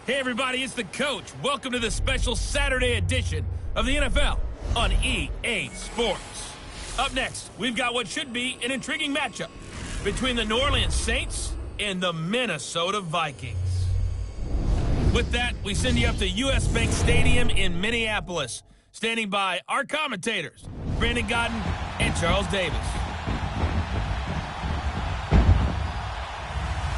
Hey everybody, it's the coach. Welcome to the special Saturday edition of the NFL on EA Sports. Up next, we've got what should be an intriguing matchup between the New Orleans Saints and the Minnesota Vikings. With that, we send you up to US Bank Stadium in Minneapolis. Standing by our commentators, Brandon Godden and Charles Davis.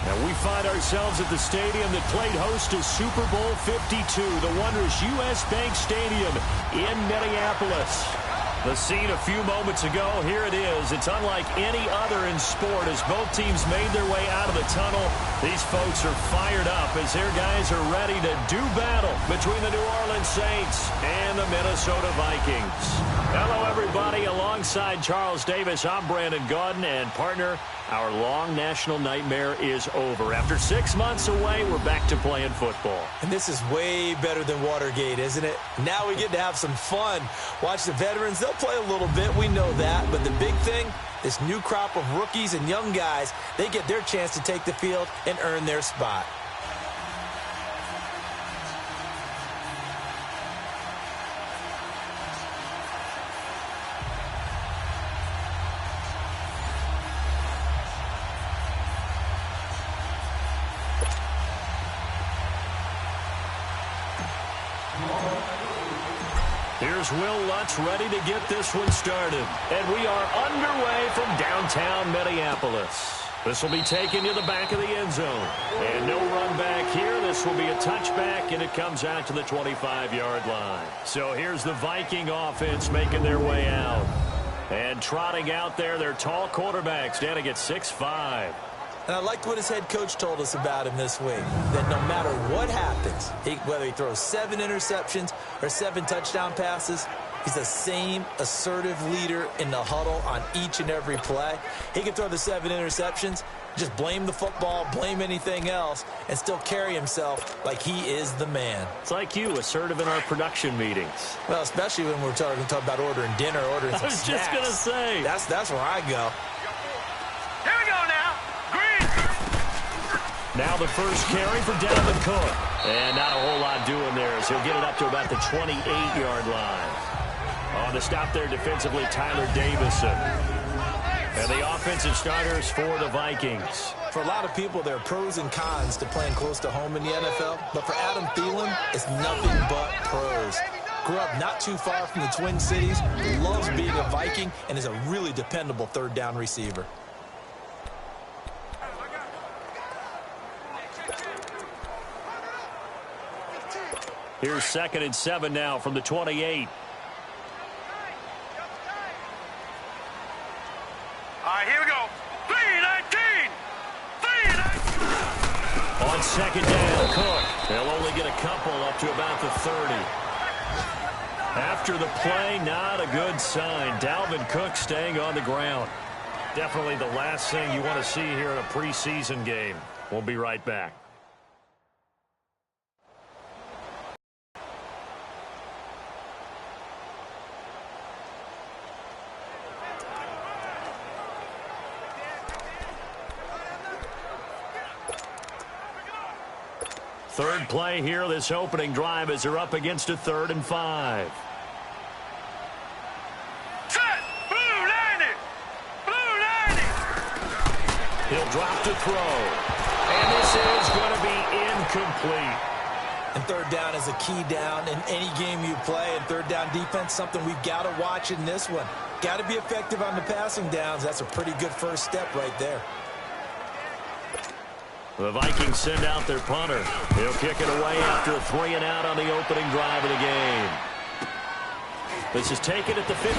And we find ourselves at the stadium that played host to Super Bowl 52, the wondrous US Bank Stadium in Minneapolis. The scene a few moments ago, here it is. It's unlike any other in sport as both teams made their way out of the tunnel. These folks are fired up as their guys are ready to do battle between the New Orleans Saints and the Minnesota Vikings. Hello, everybody. Alongside Charles Davis, I'm Brandon Godden, and partner, our long national nightmare is over. After 6 months away, we're back to playing football. And this is way better than Watergate, isn't it? Now we get to have some fun. Watch the veterans. They'll play a little bit. We know that. But the big thing, this new crop of rookies and young guys, they get their chance to take the field and earn their spot. Here's Will Lutz ready to get this one started. And we are underway from downtown Minneapolis. This will be taken to the back of the end zone. And no run back here. This will be a touchback, and it comes out to the 25-yard line. So here's the Viking offense making their way out. And trotting out there, their tall quarterback standing at 6'5". And I liked what his head coach told us about him this week, that no matter what happens, whether he throws 7 interceptions or 7 touchdown passes, he's the same assertive leader in the huddle on each and every play. He can throw the 7 interceptions, just blame the football, blame anything else, and still carry himself like he is the man. It's like you, assertive in our production meetings. Well, especially when we're talking about ordering dinner, ordering some snacks. I was just going to say. That's where I go. Here we go now. Now the first carry for Dalvin Cook. And not a whole lot doing there as he'll get it up to about the 28-yard line. On the stop there defensively, Tyler Davison. And the offensive starters for the Vikings. For a lot of people, there are pros and cons to playing close to home in the NFL. But for Adam Thielen, it's nothing but pros. Grew up not too far from the Twin Cities, loves being a Viking, and is a really dependable third down receiver. Here's 2nd and 7 now from the 28. All right, here we go. 3-19. 3-19. On 2nd down, Cook. They'll only get a couple up to about the 30. After the play, not a good sign. Dalvin Cook staying on the ground. Definitely the last thing you want to see here in a preseason game. We'll be right back. Third play here, this opening drive as they're up against a 3rd and 5. Set. Blue 90. Blue 90. He'll drop to throw. And this is going to be incomplete. And third down is a key down in any game you play. And third down defense, something we've got to watch in this one. Got to be effective on the passing downs. That's a pretty good first step right there. The Vikings send out their punter. He'll kick it away after a 3-and-out on the opening drive of the game. This is taken at the 15.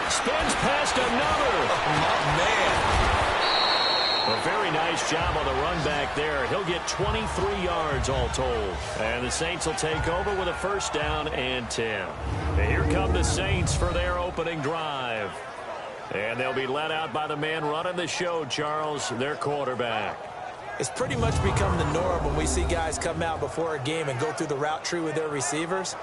Spins past another. Oh, man. A very nice job on the run back there. He'll get 23 yards all told. And the Saints will take over with a 1st down and 10. And here come the Saints for their opening drive. And they'll be led out by the man running the show, Charles, their quarterback. It's pretty much become the norm when we see guys come out before a game and go through the route tree with their receivers.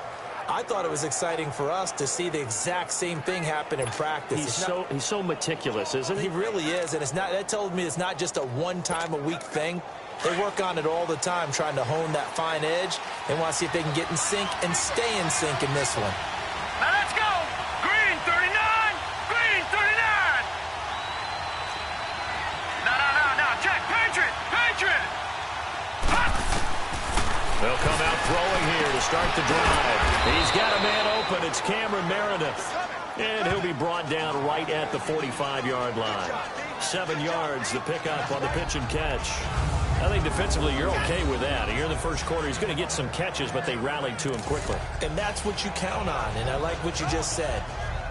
I thought it was exciting for us to see the exact same thing happen in practice. He's so meticulous, isn't he? He really is, and that tells me it's not just a one-time-a-week thing. They work on it all the time, trying to hone that fine edge. They want to see if they can get in sync and stay in sync in this one. Now let's go. Green 39. Green 39. No. Check. Patriot. Patriot. They'll come out throwing here to start the drive. He's got a man open. It's Cameron Meredith. And he'll be brought down right at the 45-yard line. 7 yards the pickup on the pitch and catch. I think defensively you're okay with that. Here in the first quarter, he's going to get some catches, but they rallied to him quickly. And that's what you count on, and I like what you just said.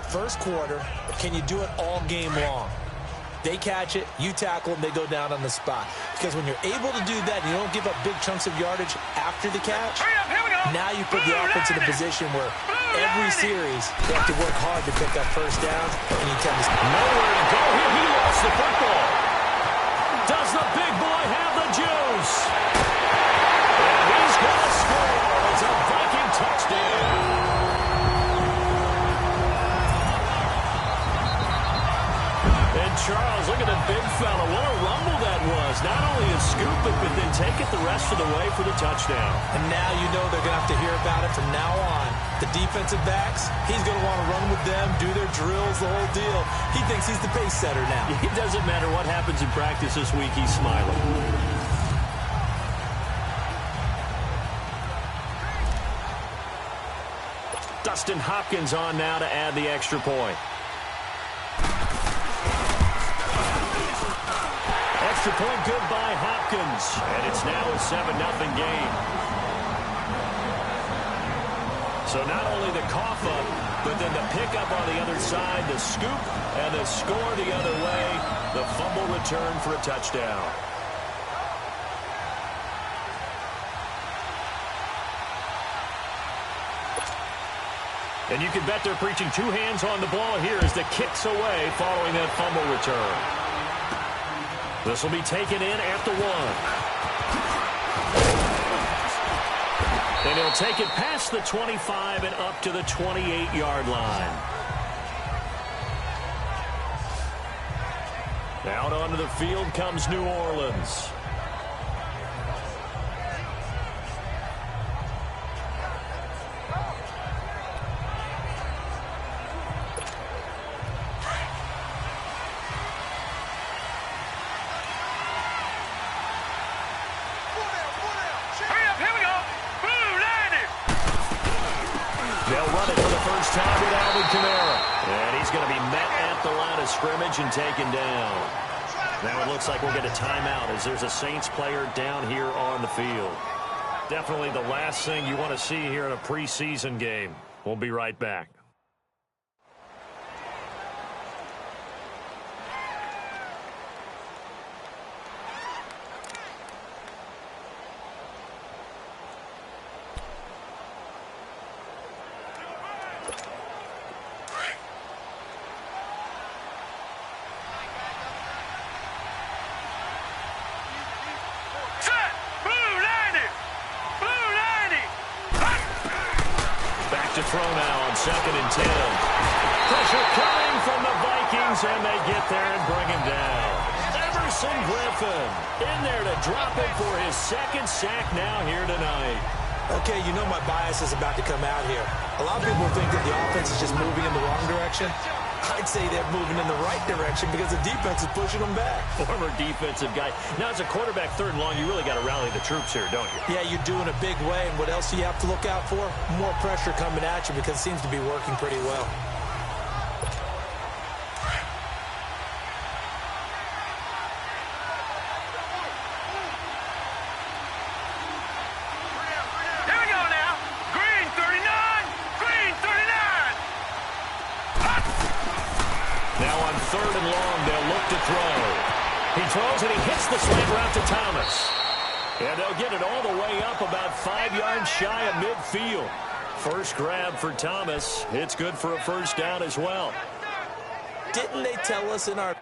First quarter, can you do it all game long? They catch it, you tackle them, they go down on the spot. Because when you're able to do that, you don't give up big chunks of yardage after the catch. Now you put the offense in a position where every series they have to work hard to pick up first downs. And you tend to nowhere to go here. He lost the football. Does the big boy have the juice? And he's going to score. It's a Viking touchdown. And Charles, look at the big fella. What a rumble that was. Not only a scoop it, but then take it the rest of the way for the touchdown. And now you know they're going to have to hear about it from now on. The defensive backs, he's going to want to run with them, do their drills, the whole deal. He thinks he's the pace setter now. It doesn't matter what happens in practice this week, he's smiling. Dustin Hopkins on now to add the extra point. Extra point good by Hopkins. And it's now a 7-0 game. So not only the cough up, but then the pickup on the other side, the scoop, and the score the other way. The fumble return for a touchdown. And you can bet they're preaching 2 hands on the ball here as the kick's away following that fumble return. This will be taken in at the 1. And he'll take it past the 25 and up to the 28-yard line. Out onto the field comes New Orleans. Scrimmage and taken down. Now it looks like we'll get a timeout as there's a Saints player down here on the field. Definitely the last thing you want to see here in a preseason game. We'll be right back. Throw now on 2nd and 10. Pressure coming from the Vikings, and they get there and bring him down. Everson Griffin in there to drop it for his 2nd sack now here tonight. Okay, you know my bias is about to come out here. A lot of people think that the offense is just moving in the wrong direction. I'd say they're moving in the right direction because the defense is pushing them back. Former defensive guy. Now, as a quarterback 3rd and long, you really got to rally the troops here, don't you? Yeah, you do in a big way. And what else do you have to look out for? More pressure coming at you because it seems to be working pretty well. Throws and he hits the slant route to Thomas. And they'll get it all the way up about 5 yards shy of midfield. First grab for Thomas. It's good for a first down as well. Didn't they tell us in our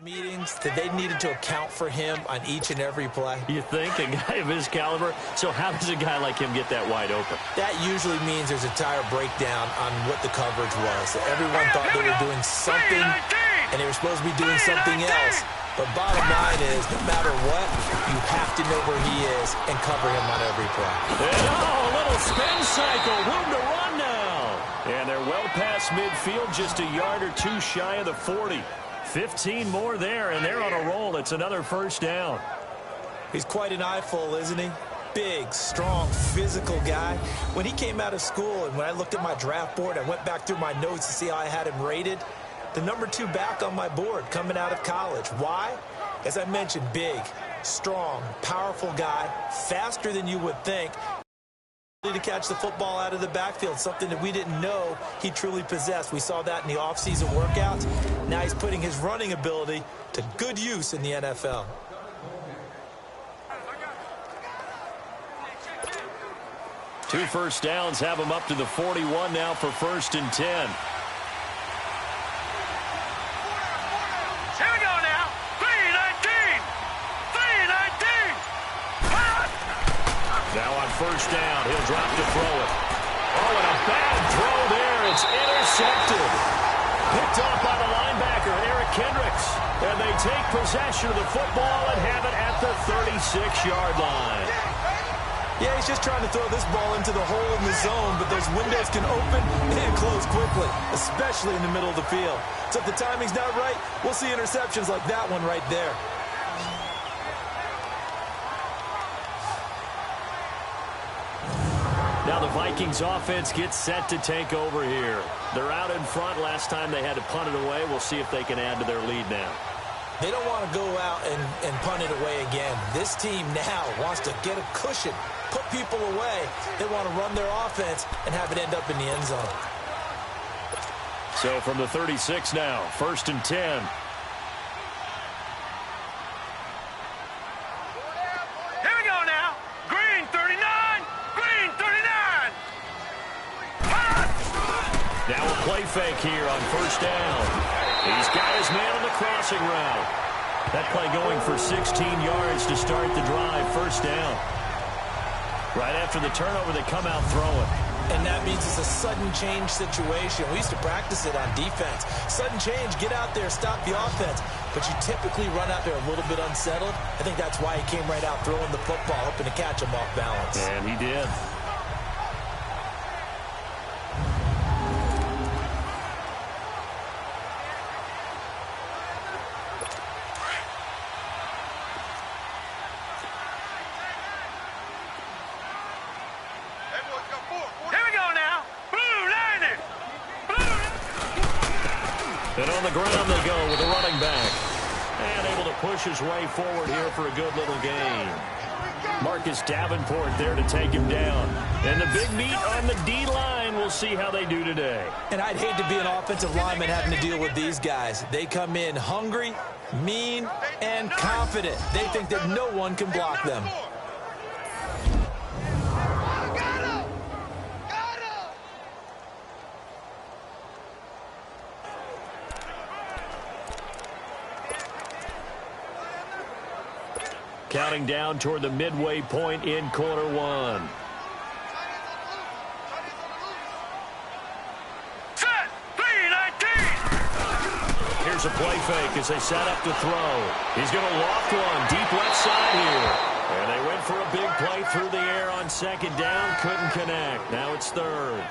meetings that they needed to account for him on each and every play? You think? A guy of his caliber? So how does a guy like him get that wide open? That usually means there's a tire breakdown on what the coverage was. Everyone thought they were doing something, and they were supposed to be doing something else. But bottom line is, no matter what, you have to know where he is and cover him on every play. And a little spin cycle. Room to run now. And they're well past midfield, just a yard or two shy of the 40. 15 more there, and they're on a roll. It's another first down. He's quite an eyeful, isn't he? Big, strong, physical guy. When he came out of school and when I looked at my draft board, I went back through my notes to see how I had him rated. The number 2 back on my board coming out of college. Why? As I mentioned, big, strong, powerful guy, faster than you would think. To catch the football out of the backfield, something that we didn't know he truly possessed. We saw that in the offseason workouts. Now he's putting his running ability to good use in the NFL. Two first downs have him up to the 41 now for 1st and 10. Here we go now. 3-19. 3-19. Now on first down, he'll drop to throw it. Oh, and a bad throw there. It's intercepted. Picked off by the linebacker, Eric Kendricks. And they take possession of the football and have it at the 36-yard line. Yeah, he's just trying to throw this ball into the hole in the zone, but those windows can open and close quickly, especially in the middle of the field. So if the timing's not right, we'll see interceptions like that one right there. Now the Vikings offense gets set to take over here. They're out in front. Last time they had to punt it away. We'll see if they can add to their lead now. They don't want to go out and punt it away again. This team now wants to get a cushion, put people away. They want to run their offense and have it end up in the end zone. So from the 36 now, 1st and 10. Here we go now. Green 39. Green 39. Now a play fake here on first down. He's got his man on the crossing route. That play going for 16 yards to start the drive. First down. Right after the turnover, they come out throwing. And that means it's a sudden change situation. We used to practice it on defense. Sudden change, get out there, stop the offense. But you typically run out there a little bit unsettled. I think that's why he came right out throwing the football, hoping to catch him off balance. And he did. And on the ground they go with the running back. And able to push his way forward here for a good little gain. Marcus Davenport there to take him down. And the big meat on the D-line. We'll see how they do today. And I'd hate to be an offensive lineman having to deal with these guys. They come in hungry, mean, and confident. They think that no one can block them. Counting down toward the midway point in quarter one. Set. 3-19. Here's a play fake as they set up to throw. He's going to loft one deep left side here. And they went for a big play through the air on second down. Couldn't connect. Now it's third.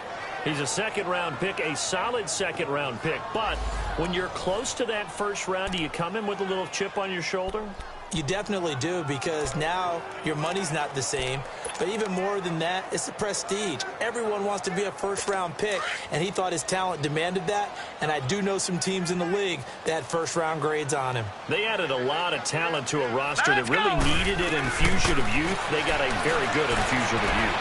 He's a second-round pick, a solid second-round pick. But when you're close to that first round, do you come in with a little chip on your shoulder? You definitely do, because now your money's not the same. But even more than that, it's the prestige. Everyone wants to be a first-round pick, and he thought his talent demanded that. And I do know some teams in the league that had first-round grades on him. They added a lot of talent to a roster that really needed an infusion of youth. They got a very good infusion of youth.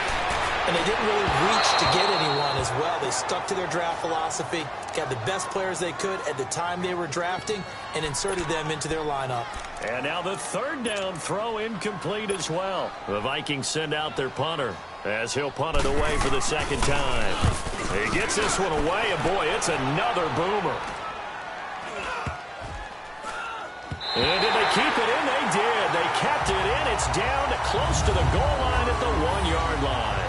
And they didn't really reach to get anyone as well. They stuck to their draft philosophy, got the best players they could at the time they were drafting, and inserted them into their lineup. And now the third down throw incomplete as well. The Vikings send out their punter as he'll punt it away for the second time. He gets this one away, and boy, it's another boomer. And did they keep it in? They did. They kept it in. It's down to close to the goal line at the 1-yard line.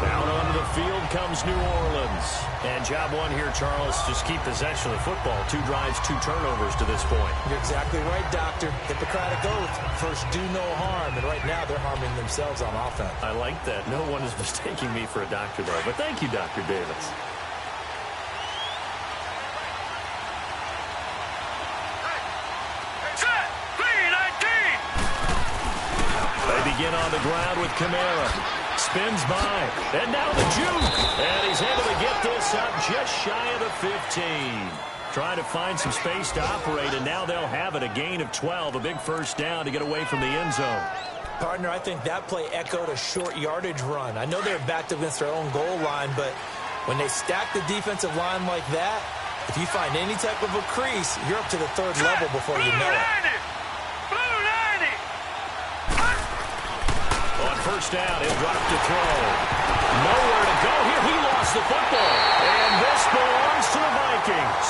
Down onto the field comes New Orleans. And job one here, Charles, just keep possession of the football. 2 drives, 2 turnovers to this point. You're exactly right, Doctor. Hippocratic oath. First, do no harm. And right now, they're harming themselves on offense. I like that. No one is mistaking me for a doctor there. But thank you, Dr. Davis. Set. 319. They begin on the ground with Kamara. Spins by. And now the juke. And he's able to get this up just shy of the 15. Trying to find some space to operate, and now they'll have it. A gain of 12. A big first down to get away from the end zone. Partner, I think that play echoed a short yardage run. I know they're backed against their own goal line, but when they stack the defensive line like that, if you find any type of a crease, you're up to the 3rd level before you know it. Blue 90. On first down, he'll drop to throw. Nowhere to go here. He lost the football. And this belongs to the Vikings.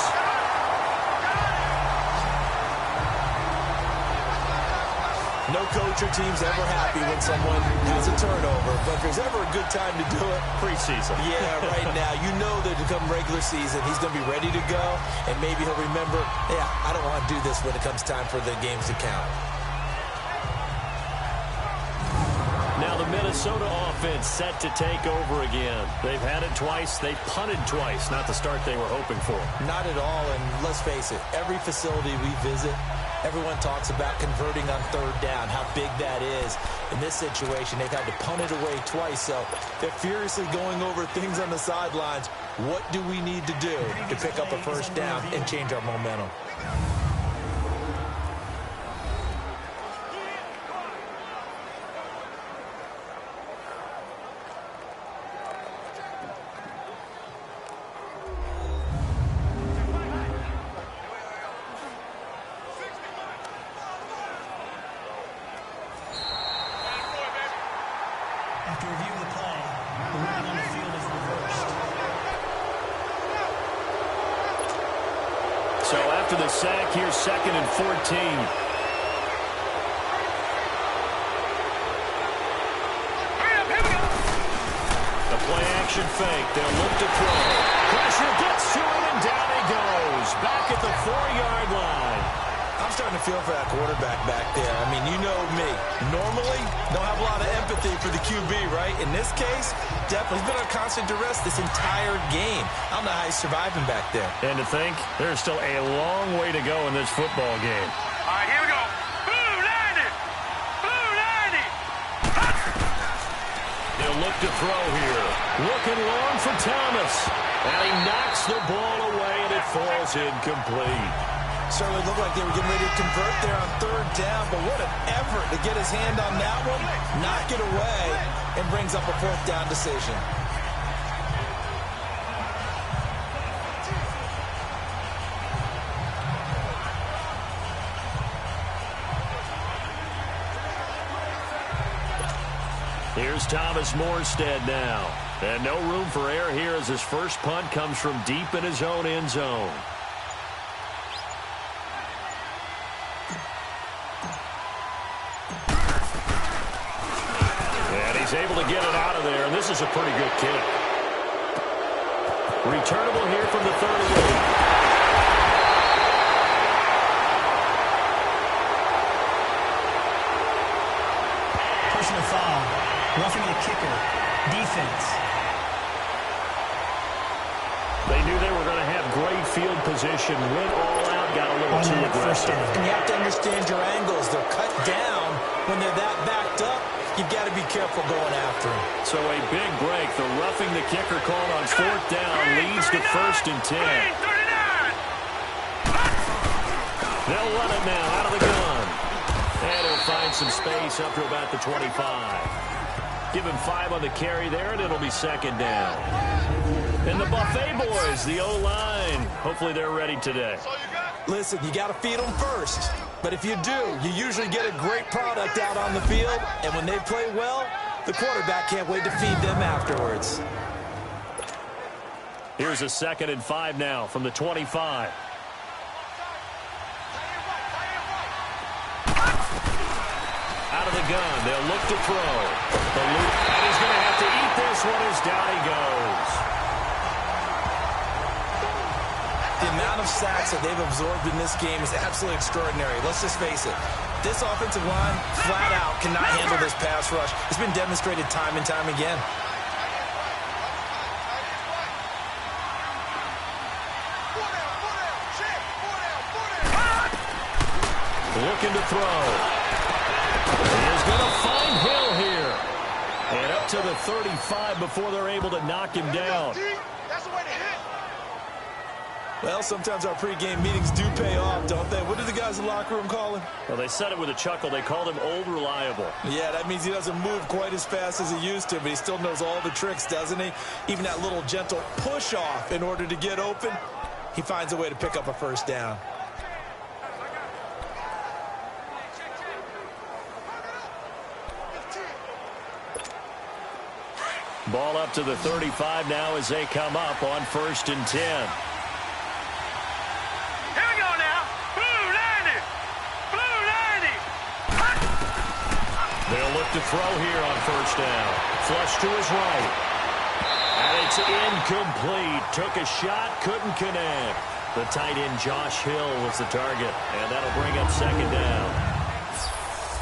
No coach or team's ever happy when someone has a turnover, but if there's ever a good time to do it, preseason. Yeah, right now. You know that to come regular season, he's going to be ready to go, and maybe he'll remember, yeah, I don't want to do this when it comes time for the games to count. Now the Minnesota offense set to take over again. They've had it twice. They've punted twice. Not the start they were hoping for. Not at all, and let's face it, every facility we visit, everyone talks about converting on 3rd down, how big that is. In this situation, they've had to punt it away twice, so they're furiously going over things on the sidelines. What do we need to do to pick up a first down and change our momentum? After review of the play, the ruling on the field is reversed. So after the sack, here's 2nd and 14. The play action fake. They'll look to throw. Pressure gets to him, and down he goes. Back at the 4-yard line. I'm starting to feel for that quarterback back there. I mean, you know me. Normally, don't have a lot of empathy for the QB, right? In this case, definitely he's been on constant duress this entire game. I don't know how he's surviving back there. And to think, there's still a long way to go in this football game. All right, here we go. Blue 90. Blue 90. They'll look to throw here. Looking long for Thomas. And he knocks the ball away, and it falls incomplete. Certainly looked like they were getting ready to convert there on 3rd down, but what an effort to get his hand on that one, knock it away, and brings up a 4th down decision. Here's Thomas Morstead now. And no room for error here as his first punt comes from deep in his own end zone. Able to get it out of there, and this is a pretty good kick. Returnable here from the 38. Personal foul. Roughing the kicker. Defense. They knew they were going to have great field position. Went all out, got a little too aggressive. And you have to understand your angles. They're cut down when they're that backed up. You've got to be careful going after him. So a big break. The roughing the kicker called on 4th down leads to 1st and 10. They'll run it now out of the gun. And he'll find some space up to about the 25. Give him 5 on the carry there, and it'll be 2nd down. And the Buffet boys, the O-line, hopefully they're ready today. Listen, you got to feed them first. But if you do, you usually get a great product out on the field. And when they play well, the quarterback can't wait to feed them afterwards. Here's a 2nd and 5 now from the 25. Out of the gun, they'll look to throw. And he's going to have to eat this one as down he goes. The amount of sacks that they've absorbed in this game is absolutely extraordinary. Let's just face it. This offensive line, flat out, cannot handle this pass rush. It's been demonstrated time and time again. Looking to throw. He is going to find Hill here. And up to the 35 before they're able to knock him down. That's the way to hit. Well, sometimes our pregame meetings do pay off, don't they? What do the guys in the locker room call him? Well, they said it with a chuckle. They called him Old Reliable. Yeah, that means he doesn't move quite as fast as he used to, but he still knows all the tricks, doesn't he? Even that little gentle push-off in order to get open, he finds a way to pick up a first down. Ball up to the 35 now as they come up on 1st and 10. Here we go now. Blue 90. Blue 90. They'll look to throw here on 1st down. Flush to his right. And it's incomplete. Took a shot, couldn't connect. The tight end Josh Hill was the target, and that'll bring up 2nd down.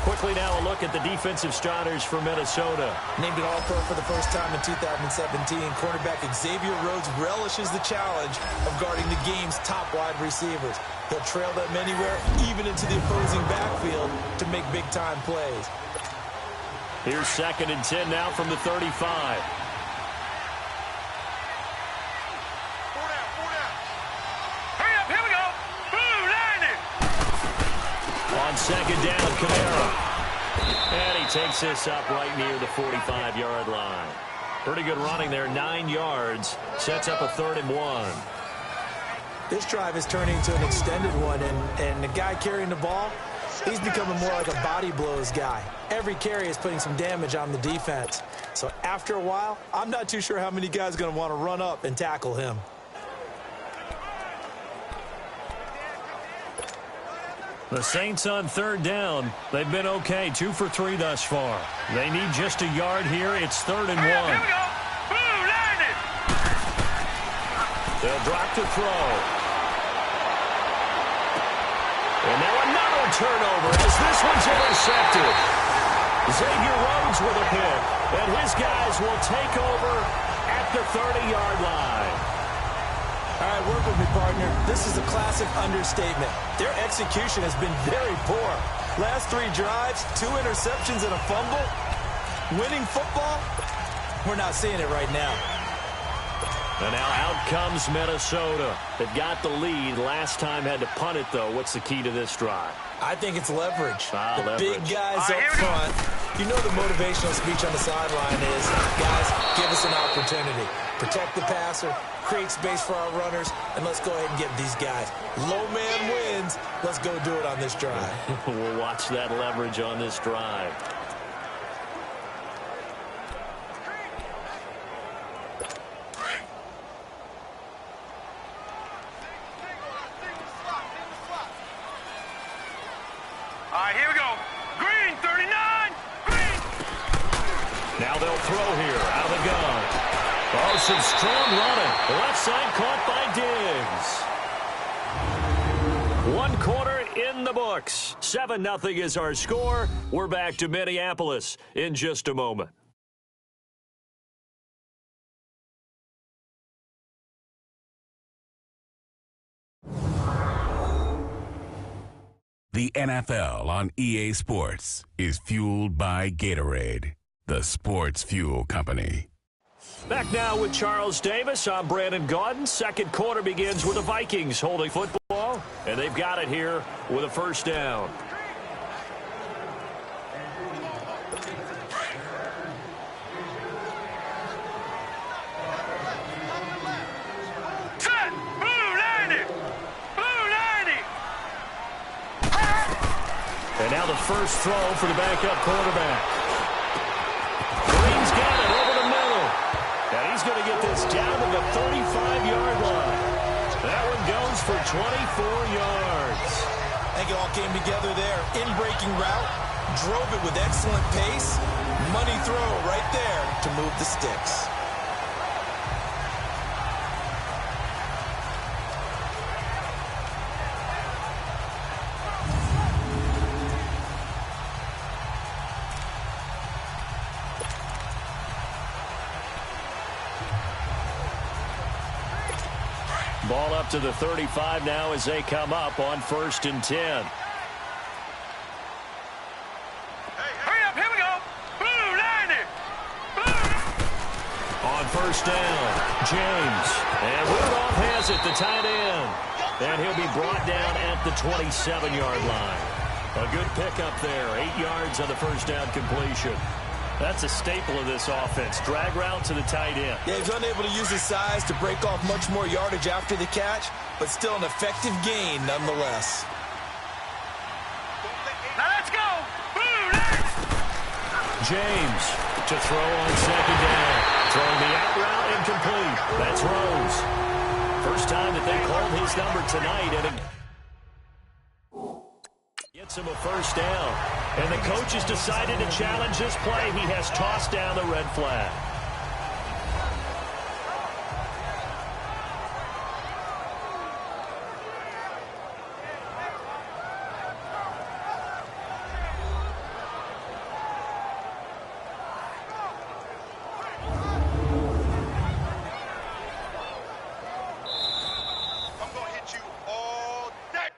Quickly now a look at the defensive starters for Minnesota. Named an All-Pro for the first time in 2017, cornerback Xavier Rhodes relishes the challenge of guarding the game's top wide receivers. He'll trail them anywhere, even into the opposing backfield, to make big-time plays. Here's 2nd and 10 now from the 35. Hurry up, here we go. Blue 90. On 2nd down, Kamara. And he takes this up right near the 45-yard line. Pretty good running there, 9 yards. Sets up a 3rd and 1. This drive is turning into an extended one, and the guy carrying the ball, he's becoming more like a body blows guy. Every carry is putting some damage on the defense. So after a while, I'm not too sure how many guys are going to want to run up and tackle him. The Saints on 3rd down. They've been okay, 2 for 3 thus far. They need just a yard here. It's 3rd and 1. Here we go. Blue 90. They'll drop to throw. And now another turnover as this one's intercepted. Xavier Rhodes with a pick. And his guys will take over at the 30-yard line. All right, work with me, partner. This is a classic understatement. Their execution has been very poor. Last 3 drives, 2 interceptions and a fumble. Winning football? We're not seeing it right now. And now out comes Minnesota. They've got the lead. Last time had to punt it, though. What's the key to this drive? I think it's leverage. The big guys right, up front. You know the motivational speech on the sideline is, guys, give us an opportunity. Protect the passer, create space for our runners, and let's go ahead and get these guys. Low man wins. Let's go do it on this drive. We'll watch that leverage on this drive. All right, here we go. Green 39. Green. Now they'll throw here out of the gun. Oh, some strong running. The left side caught by Diggs. 1 quarter in the books. 7-0 is our score. We're back to Minneapolis in just a moment. The NFL on EA Sports is fueled by Gatorade, the sports fuel company. Back now with Charles Davis. I'm Brandon Gaudin. 2nd quarter begins with the Vikings holding football, and they've got it here with a 1st down. Set. Blue 90. Blue 90. And now the first throw for the backup quarterback. Green's got it over the middle. And he's going to get this down to the 35-yard for 24 yards. I think it all came together there. In-breaking route, drove it with excellent pace. Money throw right there to move the sticks. Ball up to the 35 now as they come up on 1st and 10. Hurry up, here we go. Blue, line it. On 1st down, James. And Rudolph has it, the tight end. And he'll be brought down at the 27-yard line. A good pickup there, 8 yards on the 1st down completion. That's a staple of this offense. Drag route to the tight end. Yeah, he's unable to use his size to break off much more yardage after the catch, but still an effective gain nonetheless. Now let's go. Blue, line. James to throw on 2nd down. Throwing the out route incomplete. That's Rose. First time that they called his number tonight. And gets him a 1st down. And the coach has decided to challenge this play. He has tossed down the red flag. I'm going to hit you all day.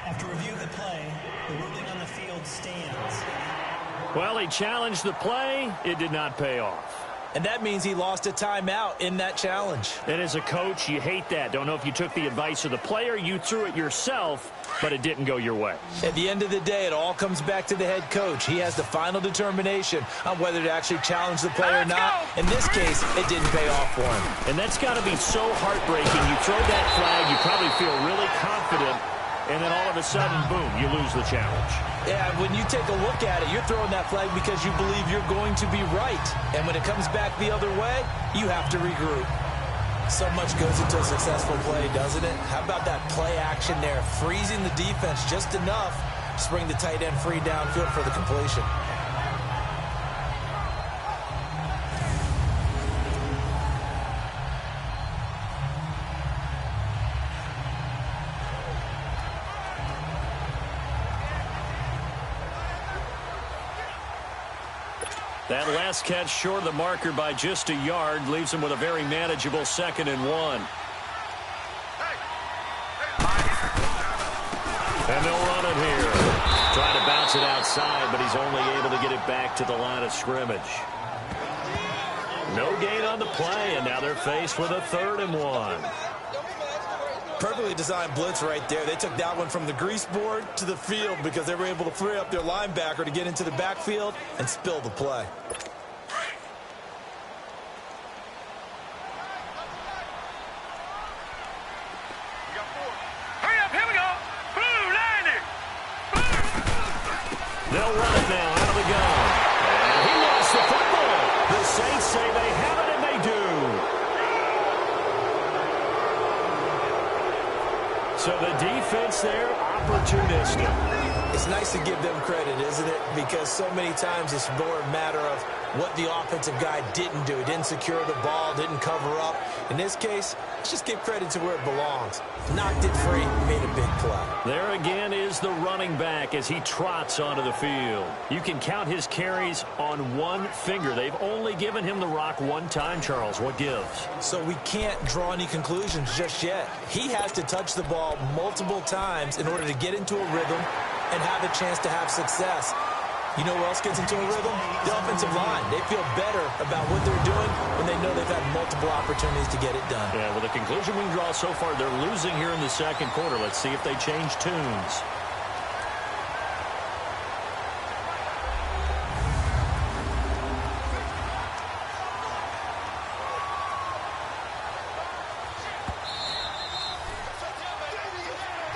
After review of the play, the ruling on the field stands. Well, he challenged the play. It did not pay off. And that means he lost a timeout in that challenge. And as a coach, you hate that. Don't know if you took the advice of the player, you threw it yourself, but it didn't go your way. At the end of the day, it all comes back to the head coach. He has the final determination on whether to actually challenge the play or not. In this case, it didn't pay off for him. And that's got to be so heartbreaking. You throw that flag, you probably feel really confident, and then all of a sudden, boom, you lose the challenge. Yeah, when you take a look at it, you're throwing that flag because you believe you're going to be right. And when it comes back the other way, you have to regroup. So much goes into a successful play, doesn't it? How about that play action there, freezing the defense just enough Just bring the tight end free downfield for the completion. That last catch short of the marker by just a yard leaves him with a very manageable 2nd and 1. And they'll run it here. Trying to bounce it outside, but he's only able to get it back to the line of scrimmage. No gain on the play, and now they're faced with a 3rd and 1. Perfectly designed blitz right there. They took that one from the grease board to the field because they were able to free up their linebacker to get into the backfield and spill the play. Hurry up, here we go. Blue, landing. They'll run it now out of the gun. And he lost the football. The Saints say they have it, and they do. So the defense there, opportunistic. It's nice to give them credit, isn't it? Because so many times it's more a matter of what the offensive guy didn't do. He didn't secure the ball, didn't cover up. In this case, let's just give credit to where it belongs. Knocked it free, made a big play. There again is the running back as he trots onto the field. You can count his carries on one finger. They've only given him the rock one time, Charles. What gives? So we can't draw any conclusions just yet. He has to touch the ball multiple times in order to get into a rhythm and have a chance to have success. You know who else gets into a rhythm? The offensive line. They feel better about what they're doing when they know they've had multiple opportunities to get it done. Yeah, well, the conclusion we can draw so far, they're losing here in the 2nd quarter. Let's see if they change tunes.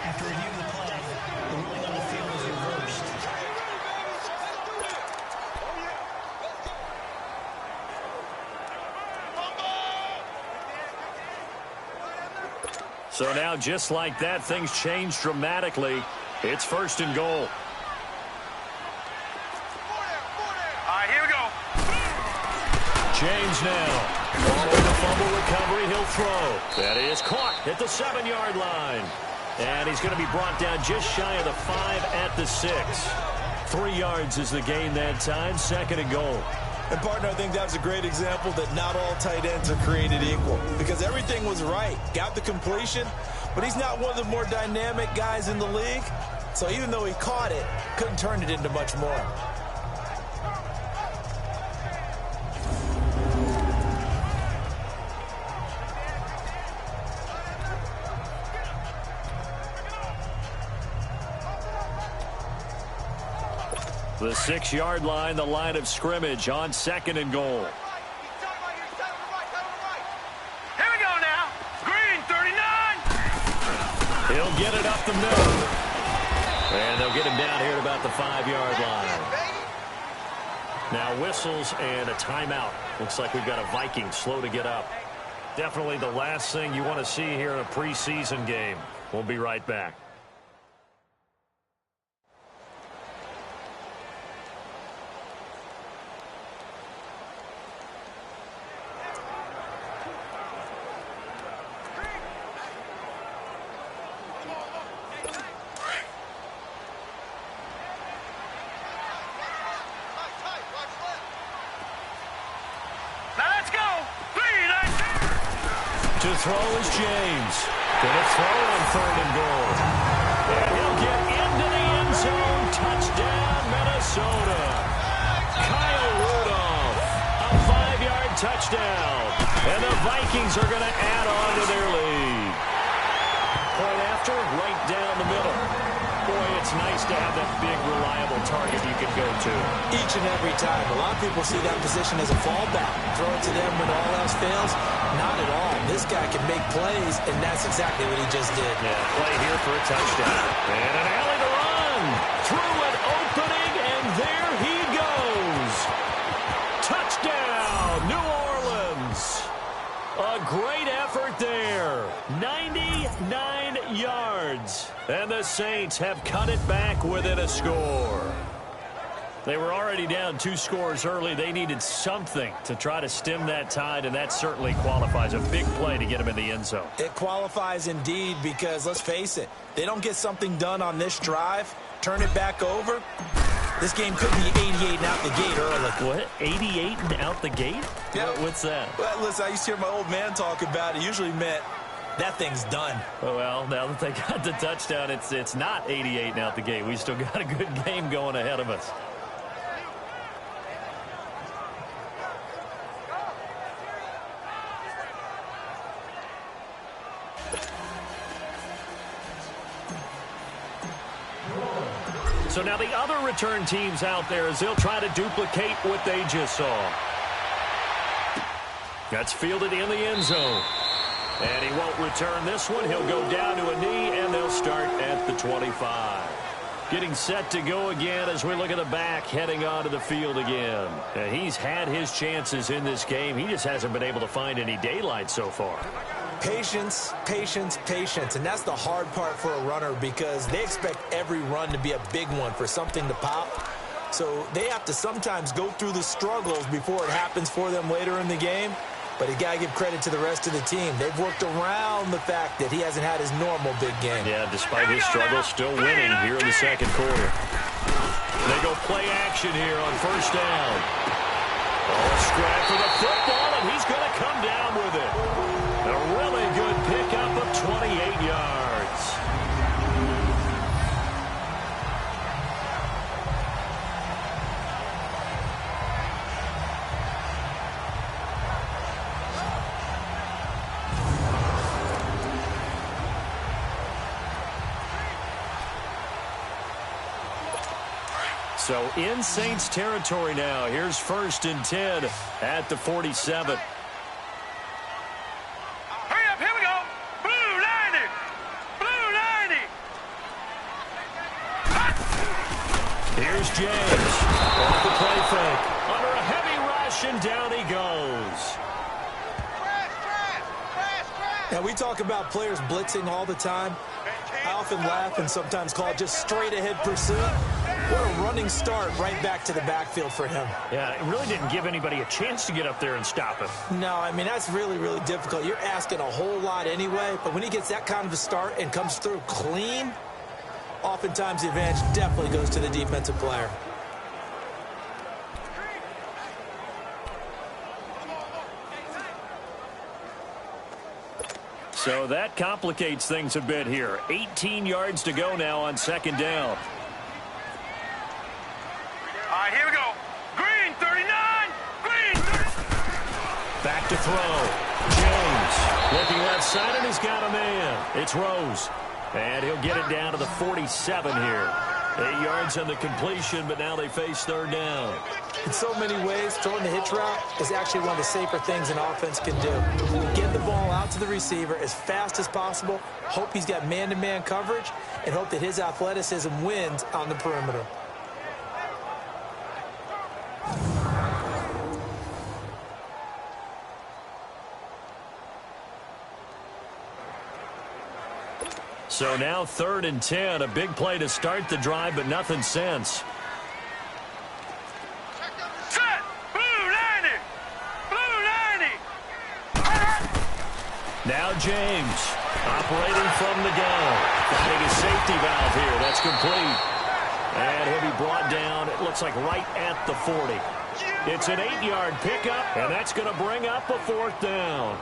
After reviewing the play, the ruling on the field is reversed. So now, just like that, things change dramatically. It's 1st and goal. All right, here we go. James now. Following the fumble recovery, he'll throw. That is caught at the 7-yard line. And he's going to be brought down just shy of the 5 at the 6. 3 yards is the gain that time, 2nd and goal. And, partner, I think that's a great example that not all tight ends are created equal because everything was right. Got the completion, but he's not one of the more dynamic guys in the league. So even though he caught it, couldn't turn it into much more. The 6-yard line, the line of scrimmage on 2nd and goal. Here we go now. Green, 39. He'll get it up the middle. And they'll get him down here at about the 5-yard line. Now whistles and a timeout. Looks like we've got a Viking slow to get up. Definitely the last thing you want to see here in a preseason game. We'll be right back. To throw is James. Gonna throw on 3rd and goal. And he'll get into the end zone. Touchdown, Minnesota. Kyle Rudolph. A 5-yard touchdown. And the Vikings are going to add on to their lead. Point after, right down the middle. Boy, it's nice to have that big, reliable target you can go to. Each and every time. A lot of people see that position as a fallback. Throw it to them when all else fails. Not at all. This guy can make plays, and that's exactly what he just did. Yeah, play here for a touchdown. And an alley to run. Through an opening, and there he goes. Touchdown, New Orleans. A great effort there. 99 yards. And the Saints have cut it back within a score. They were already down 2 scores early. They needed something to try to stem that tide, and that certainly qualifies. A big play to get them in the end zone. It qualifies indeed because, let's face it, they don't get something done on this drive, turn it back over, this game could be 88 and out the gate early. What? 88 and out the gate? Yeah. What's that? Well, listen, I used to hear my old man talk about it. Usually meant that thing's done. Well, now that they got the touchdown, it's not 88 and out the gate. We still got a good game going ahead of us. So now the other return teams out there as they'll try to duplicate what they just saw. That's fielded in the end zone. And he won't return this one. He'll go down to a knee, and they'll start at the 25. Getting set to go again as we look at the back heading onto the field again. He's had his chances in this game. He just hasn't been able to find any daylight so far. Patience, patience, patience. And that's the hard part for a runner because they expect every run to be a big one for something to pop. So they have to sometimes go through the struggles before it happens for them later in the game. But you got to give credit to the rest of the team. They've worked around the fact that he hasn't had his normal big game. Yeah, despite his struggles, still winning here in the second quarter. They go play action here on first down. A scrap for the football, and he's going to come down with it. A really good pickup of 28 yards. So in Saints territory now. Here's 1st and 10 at the 47. Hurry up, here we go. Blue 90. Blue 90. Here's James. Off the play fake. Under a heavy rush, and down he goes. Now, we talk about players blitzing all the time. I often laugh and sometimes call it just straight-ahead pursuit. What a running start right back to the backfield for him. Yeah, it really didn't give anybody a chance to get up there and stop him. No, I mean, that's really, really difficult. You're asking a whole lot anyway, but when he gets that kind of a start and comes through clean, oftentimes the advantage definitely goes to the defensive player. So that complicates things a bit here. 18 yards to go now on second down. All right, here we go. Green 39. Green 30. Back to throw. James looking left side, and he's got a man. It's Rose. And he'll get it down to the 47 here. 8 yards on the completion, but now they face third down. In so many ways, throwing the hitch route is actually one of the safer things an offense can do. Get the ball out to the receiver as fast as possible, hope he's got man-to-man coverage, and hope that his athleticism wins on the perimeter. So now 3rd and 10, a big play to start the drive, but nothing since. Set. Blue 90. Blue 90. Now James operating from the gun. Finding a safety valve here. That's complete. And he'll be brought down, it looks like right at the 40. It's an 8-yard pickup, and that's going to bring up a 4th down.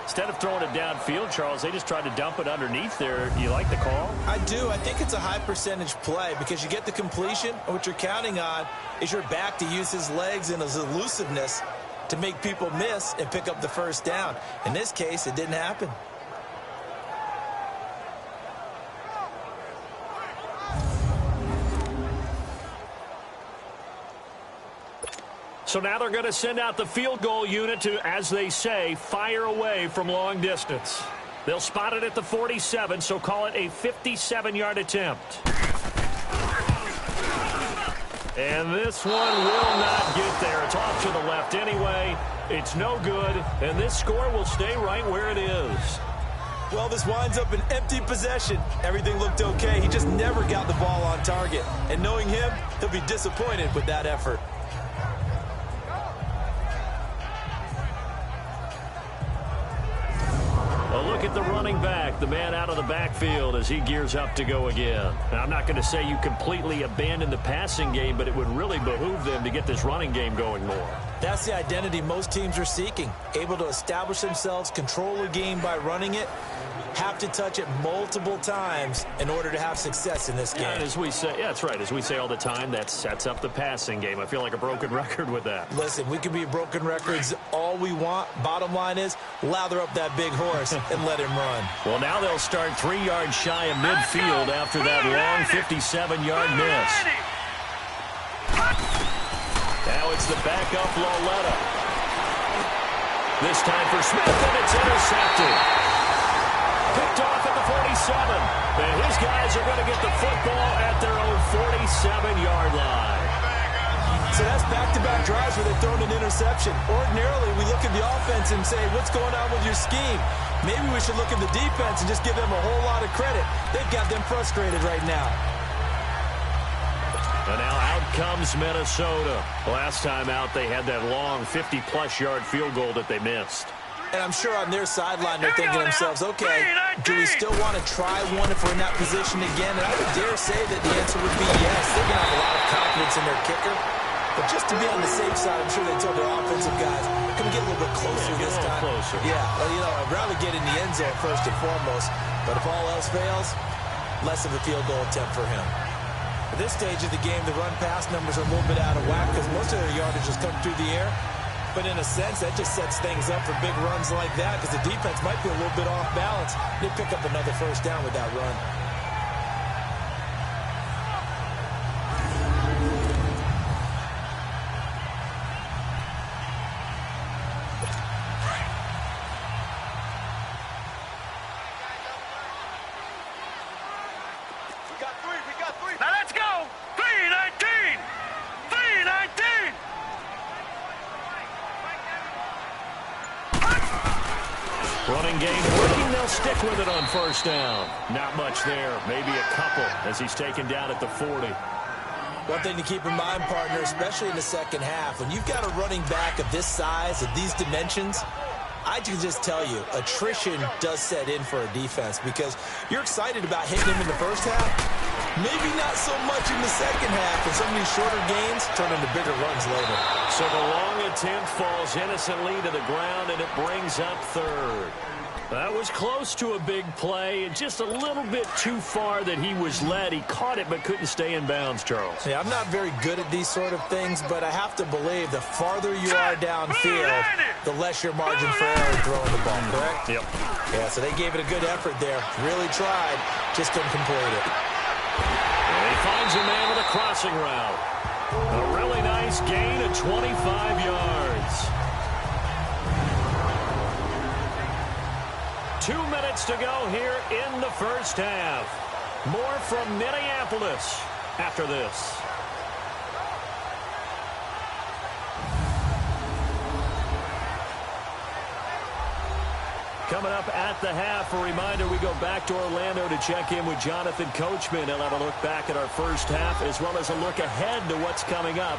Instead of throwing it downfield, Charles, they just tried to dump it underneath there. Do you like the call? I do. I think it's a high percentage play because you get the completion, and what you're counting on is your back to use his legs and his elusiveness to make people miss and pick up the first down. In this case, it didn't happen. So now they're going to send out the field goal unit to, as they say, fire away from long distance. They'll spot it at the 47, so call it a 57-yard attempt. And this one will not get there. It's off to the left anyway. It's no good, and this score will stay right where it is. Well, this winds up an empty possession. Everything looked okay. He just never got the ball on target. And knowing him, he'll be disappointed with that effort. A look at the running back, the man out of the backfield as he gears up to go again. Now, I'm not going to say you completely abandon the passing game, but it would really behoove them to get this running game going more. That's the identity most teams are seeking. Able to establish themselves, control a game by running it, have to touch it multiple times in order to have success in this game. And as we say, yeah, that's right. As we say all the time, that sets up the passing game. I feel like a broken record with that. Listen, we can be broken records all we want. Bottom line is, lather up that big horse and let him run. Well, now they'll start 3 yards shy of midfield after that long 57-yard miss. Now it's the backup Loletta. This time for Smith, and it's intercepted. Picked off at the 47. And his guys are going to get the football at their own 47-yard line. So that's back-to-back drives where they've thrown an interception. Ordinarily, we look at the offense and say, what's going on with your scheme? Maybe we should look at the defense and just give them a whole lot of credit. They've got them frustrated right now. And now out comes Minnesota. Last time out, they had that long 50-plus yard field goal that they missed. And I'm sure on their sideline they're thinking to themselves, okay, do we still want to try one if we're in that position again? And I would dare say that the answer would be yes. They're going to have a lot of confidence in their kicker. But just to be on the safe side, I'm sure they told their offensive guys, can we get a little bit closer this time? Closer. Yeah, well, you know, I'd rather get in the end zone first and foremost. But if all else fails, less of a field goal attempt for him. At this stage of the game, the run-pass numbers are a little bit out of whack because most of their yardage has come through the air. But in a sense, that just sets things up for big runs like that because the defense might be a little bit off balance. They pick up another first down with that run. Now let's go. 3-19. 3-19. Running game working. They'll stick with it on first down. Not much there. Maybe a couple as he's taken down at the 40. One thing to keep in mind, partner, especially in the second half, when you've got a running back of this size, of these dimensions, I can just tell you, attrition does set in for a defense because you're excited about hitting him in the first half. Maybe not so much in the second half, and some of these shorter gains turn into bigger runs later. So the long attempt falls innocently to the ground, and it brings up third. That was close to a big play, and just a little bit too far that he was led. He caught it but couldn't stay in bounds, Charles. Yeah, I'm not very good at these sort of things, but I have to believe the farther you are downfield, the less your margin for error throwing the ball, correct? Yep. Yeah, so they gave it a good effort there. Really tried, just couldn't complete it. And he finds a man with a crossing route. A really nice gain of 25 yards. 2 minutes to go here in the first half. More from Minneapolis after this. Coming up at the half, a reminder, we go back to Orlando to check in with Jonathan Coachman. He'll have a look back at our first half as well as a look ahead to what's coming up.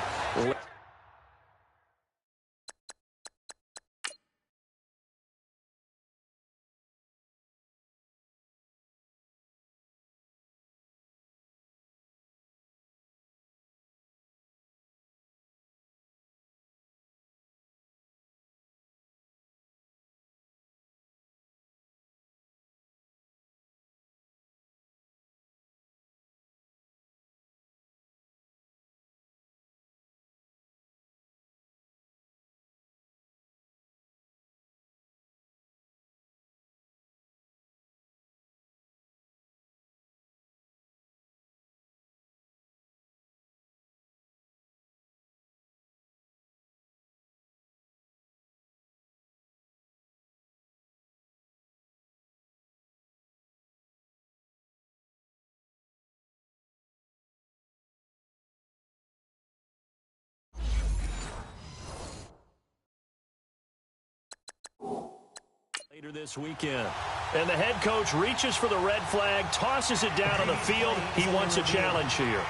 Later this weekend. And the head coach reaches for the red flag, tosses it down on the field. He wants a challenge here.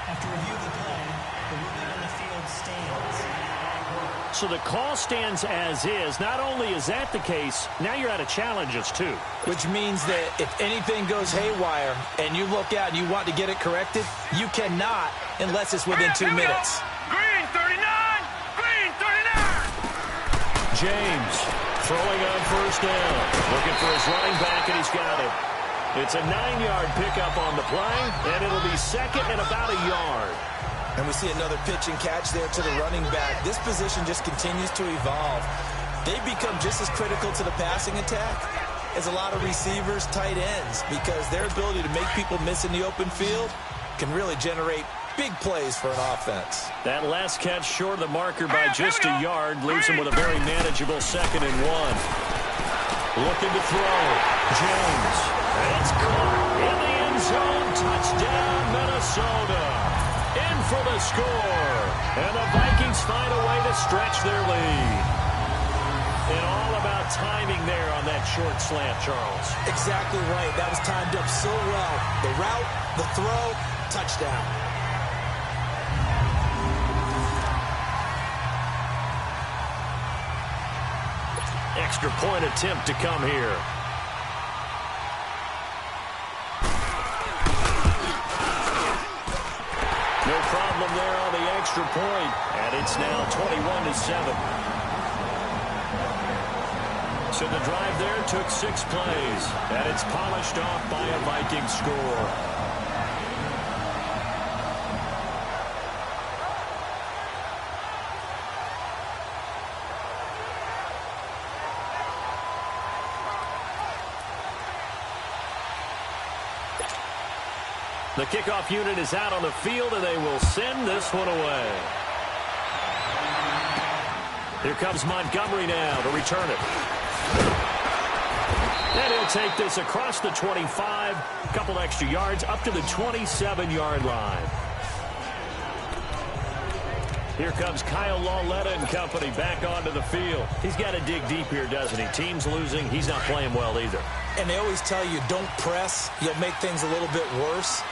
After review of the play, the ruling on the field stands. So the call stands as is. Not only is that the case, now you're out of challenges too. Which means that if anything goes haywire and you look out and you want to get it corrected, you cannot unless it's within 2 minutes. Green 39! Green 39! James throwing on first down. Looking for his running back, and he's got it. It's a 9-yard pickup on the play, and it'll be second and about a yard. And we see another pitch and catch there to the running back. This position just continues to evolve. They become just as critical to the passing attack as a lot of receivers, tight ends, because their ability to make people miss in the open field can really generate big plays for an offense. That last catch short of the marker by just a yard leaves him with a very manageable 2nd and 1. Looking to throw. James. It's caught in the end zone. Touchdown, Minnesota. In for the score. And the Vikings find a way to stretch their lead. And all about timing there on that short slant, Charles. Exactly right. That was timed up so well. The route, the throw, touchdown. Extra point attempt to come here. No problem there on the extra point, and it's now 21-7. So the drive there took 6 plays, and it's polished off by a Viking score. The kickoff unit is out on the field, and they will send this one away. Here comes Montgomery now to return it. And he'll take this across the 25, a couple extra yards, up to the 27-yard line. Here comes Kyle Lauletta and company back onto the field. He's got to dig deep here, doesn't he? Team's losing. He's not playing well either. And they always tell you, don't press. You'll make things a little bit worse.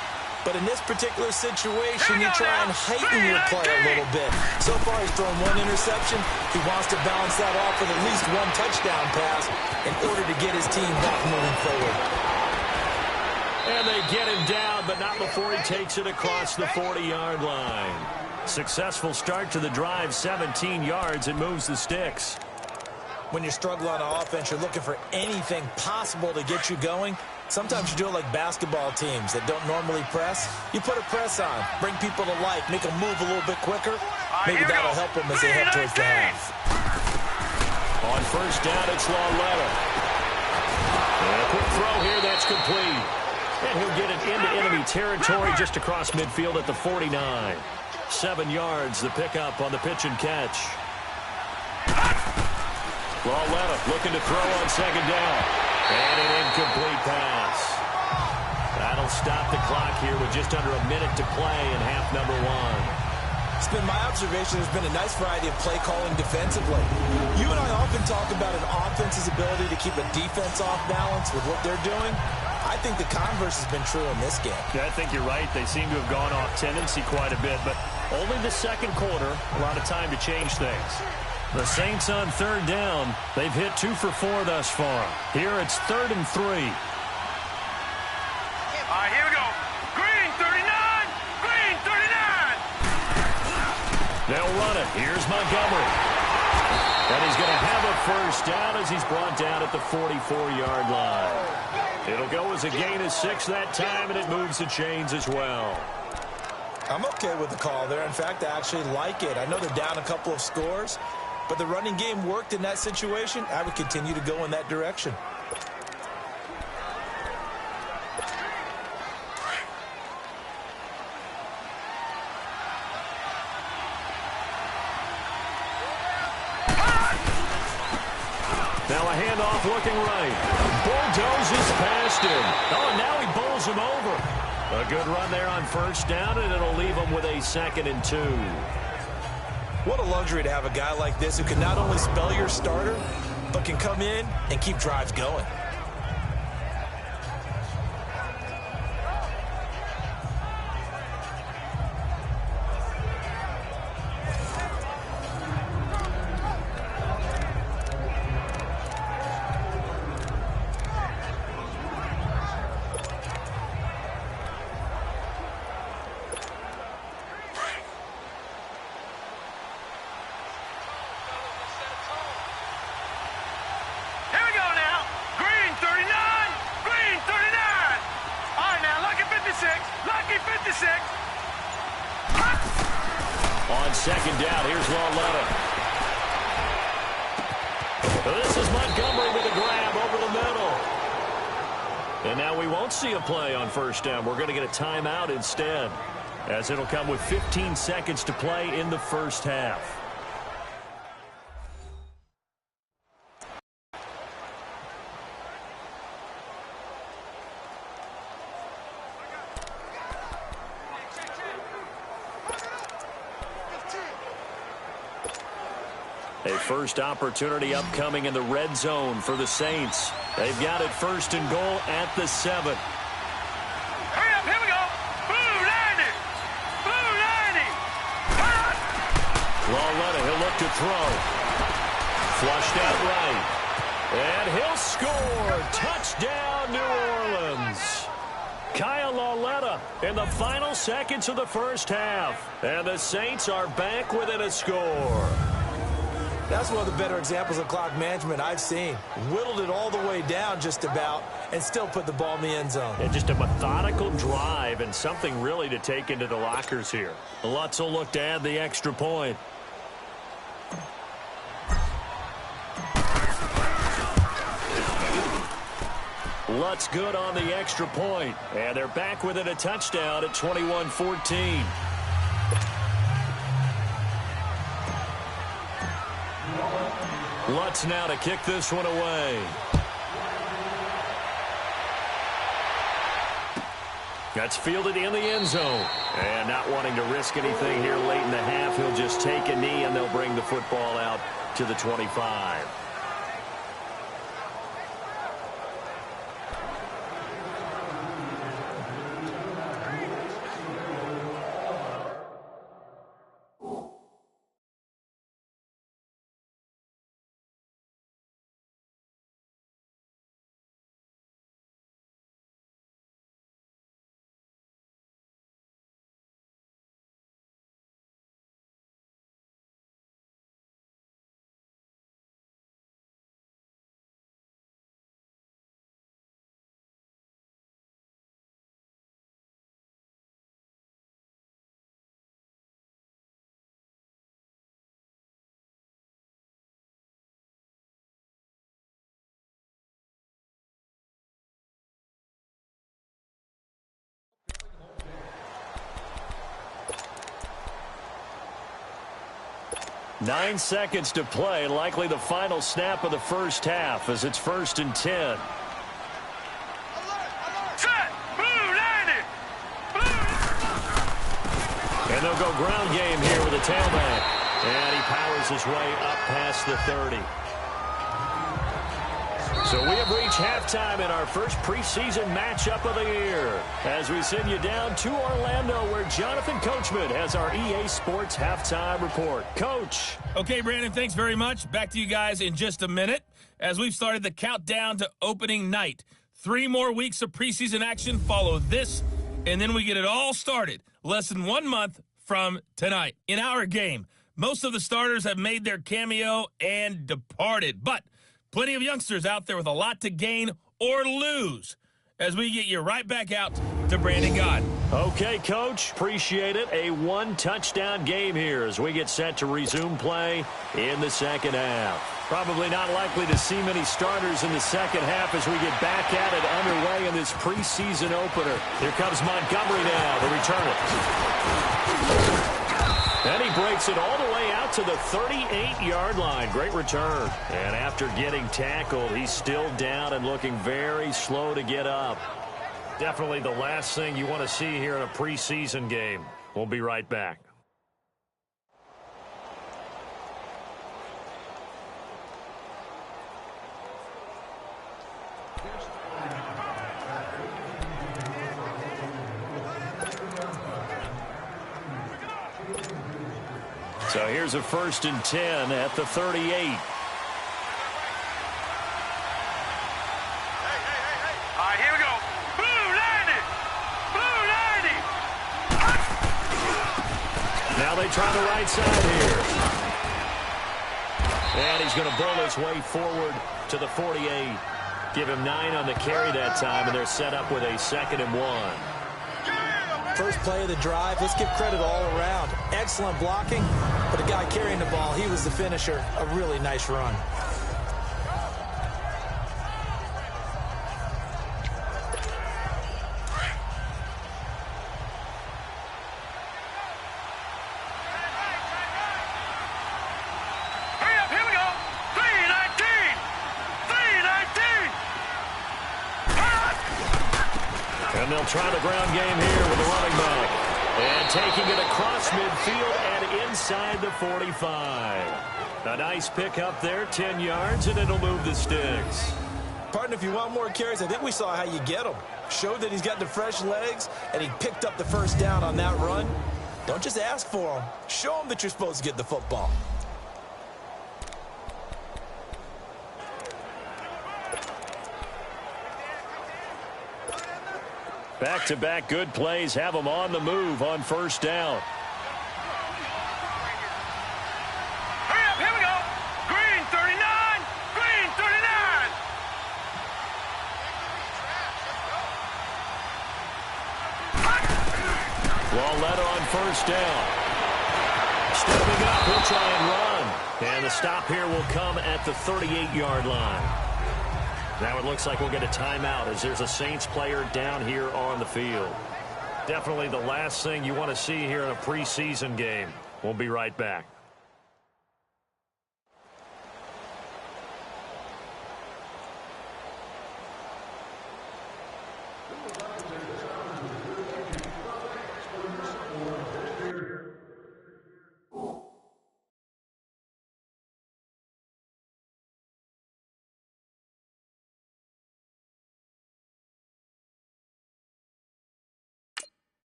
But in this particular situation, you try and heighten your play a little bit. So far, he's thrown 1 interception. He wants to balance that off with at least 1 touchdown pass in order to get his team back moving forward. And they get him down, but not before he takes it across the 40-yard line. Successful start to the drive, 17 yards, and moves the sticks. When you struggle on offense, you're looking for anything possible to get you going. Sometimes you do it like basketball teams that don't normally press. You put a press on, bring people to life, make them move a little bit quicker. Maybe that'll help them as they head towards the half. On first down, it's Lauletta. And a quick throw here, that's complete. And he'll get it into enemy territory just across midfield at the 49. 7 yards, the pickup on the pitch and catch. Lauletta looking to throw on 2nd down. And an incomplete pass. That'll stop the clock here with just under a minute to play in half number 1. It's been my observation there's been a nice variety of play calling defensively. You and I often talk about an offense's ability to keep a defense off balance with what they're doing. I think the converse has been true in this game. Yeah, I think you're right. They seem to have gone off tendency quite a bit, but only the 2nd quarter, a lot of time to change things. The Saints on 3rd down. They've hit 2 for 4 thus far. Here it's 3rd and 3. All right, here we go. Green 39! Green 39! They'll run it. Here's Montgomery. And he's going to have a first down as he's brought down at the 44-yard line. It'll go as a gain of 6 that time, and it moves the chains as well. I'm okay with the call there. In fact, I actually like it. I know they're down a couple of scores, but the running game worked in that situation. I would continue to go in that direction. Now a handoff looking right. Bulldozes past him. Oh, and now he bowls him over. A good run there on first down, and it'll leave him with a 2nd and 2. What a luxury to have a guy like this who can not only spell your starter, but can come in and keep drives going. On 2nd down, here's Lauletta. This is Montgomery with a grab over the middle. And now we won't see a play on first down. We're going to get a timeout instead, as it'll come with 15 seconds to play in the first half. A first opportunity upcoming in the red zone for the Saints. They've got it 1st and goal at the 7. Hurry up, here we go. Blue 90. Blue 90. Lauletta, he'll look to throw. Flushed out right. And he'll score. Touchdown, New Orleans. Kyle Lauletta in the final seconds of the first half. And the Saints are back within a score. That's one of the better examples of clock management I've seen. Whittled it all the way down just about and still put the ball in the end zone. And just a methodical drive and something really to take into the lockers here. Lutz will look to add the extra point. Lutz good on the extra point. And they're back within a touchdown at 21-14. Lutz now to kick this one away. That's fielded in the end zone. And not wanting to risk anything here late in the half, he'll just take a knee and they'll bring the football out to the 25. Nine seconds to play, likely the final snap of the first half as it's 1st and 10. Set. Blue 90. Blue. And they'll go ground game here with a tailback. And he powers his way up past the 30. So we have reached halftime in our first preseason matchup of the year as we send you down to Orlando where Jonathan Coachman has our EA Sports halftime report. Coach. Okay, Brandon, thanks very much. Back to you guys in just a minute as we've started the countdown to opening night. 3 more weeks of preseason action follow this, and then we get it all started less than 1 month from tonight. In our game, most of the starters have made their cameo and departed, but plenty of youngsters out there with a lot to gain or lose as we get you right back out to Brandon Gaudin. Okay, Coach. Appreciate it. A 1-touchdown game here as we get set to resume play in the second half. Probably not likely to see many starters in the second half as we get back at it underway in this preseason opener. Here comes Montgomery now to return it. And he breaks it all the way out to the 38-yard line. Great return. And after getting tackled, he's still down and looking very slow to get up. Definitely the last thing you want to see here in a preseason game. We'll be right back. So here's a 1st and 10 at the 38. All right, here we go. Blue 90. Blue 90. Now they try the right side here. And he's going to bull his way forward to the 48. Give him 9 on the carry that time, and they're set up with a 2nd and 1. First play of the drive, let's give credit all around. Excellent blocking, but the guy carrying the ball, he was the finisher. A really nice run. Hurry up, here we go. 319. 319. And they'll try the ground game here with the running back. And taking it across midfield and inside the 45. A nice pickup there, 10 yards, and it'll move the sticks. Partner, if you want more carries, I think we saw how you get them. Showed that he's got the fresh legs, and he picked up the first down on that run. Don't just ask for them. Show them that you're supposed to get the football. Back-to-back good plays have them on the move on 1st down. Hurry up, here we go. Green 39. Green 39. Well led on 1st down. Stepping up, he'll try and run. And the stop here will come at the 38-yard line. Now it looks like we'll get a timeout as there's a Saints player down here on the field. Definitely the last thing you want to see here in a preseason game. We'll be right back.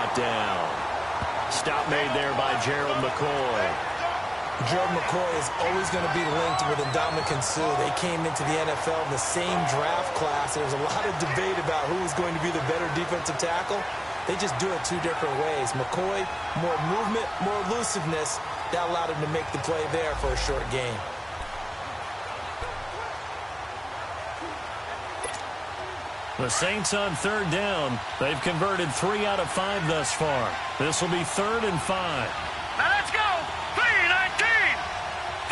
brought down. Stop made there by Gerald McCoy. Gerald McCoy is always going to be linked with Ndamukong Suh. They came into the NFL in the same draft class. There's a lot of debate about who is going to be the better defensive tackle. They just do it two different ways. McCoy, more movement, more elusiveness. That allowed him to make the play there for a short gain. The Saints on third down. They've converted 3 out of 5 thus far. This will be 3rd and 5. Now let's go. 3-19. 3-19.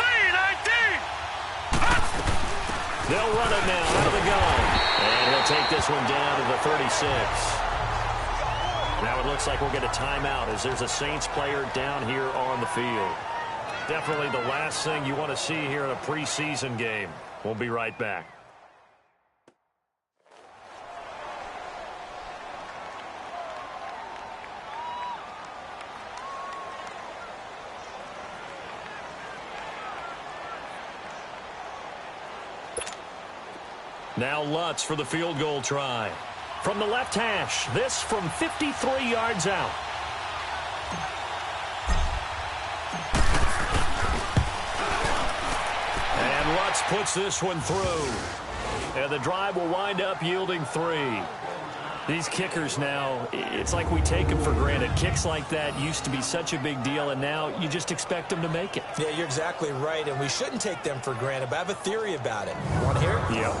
They'll run it now out of the gun. And he'll take this one down to the 36. Now it looks like we'll get a timeout as there's a Saints player down here on the field. Definitely the last thing you want to see here in a preseason game. We'll be right back. Now Lutz for the field goal try. From the left hash, this from 53 yards out. And Lutz puts this one through. And the drive will wind up yielding 3. These kickers now, it's like we take them for granted. Kicks like that used to be such a big deal, and now you just expect them to make it. Yeah, you're exactly right, and we shouldn't take them for granted, but I have a theory about it. You want to hear it? Yep.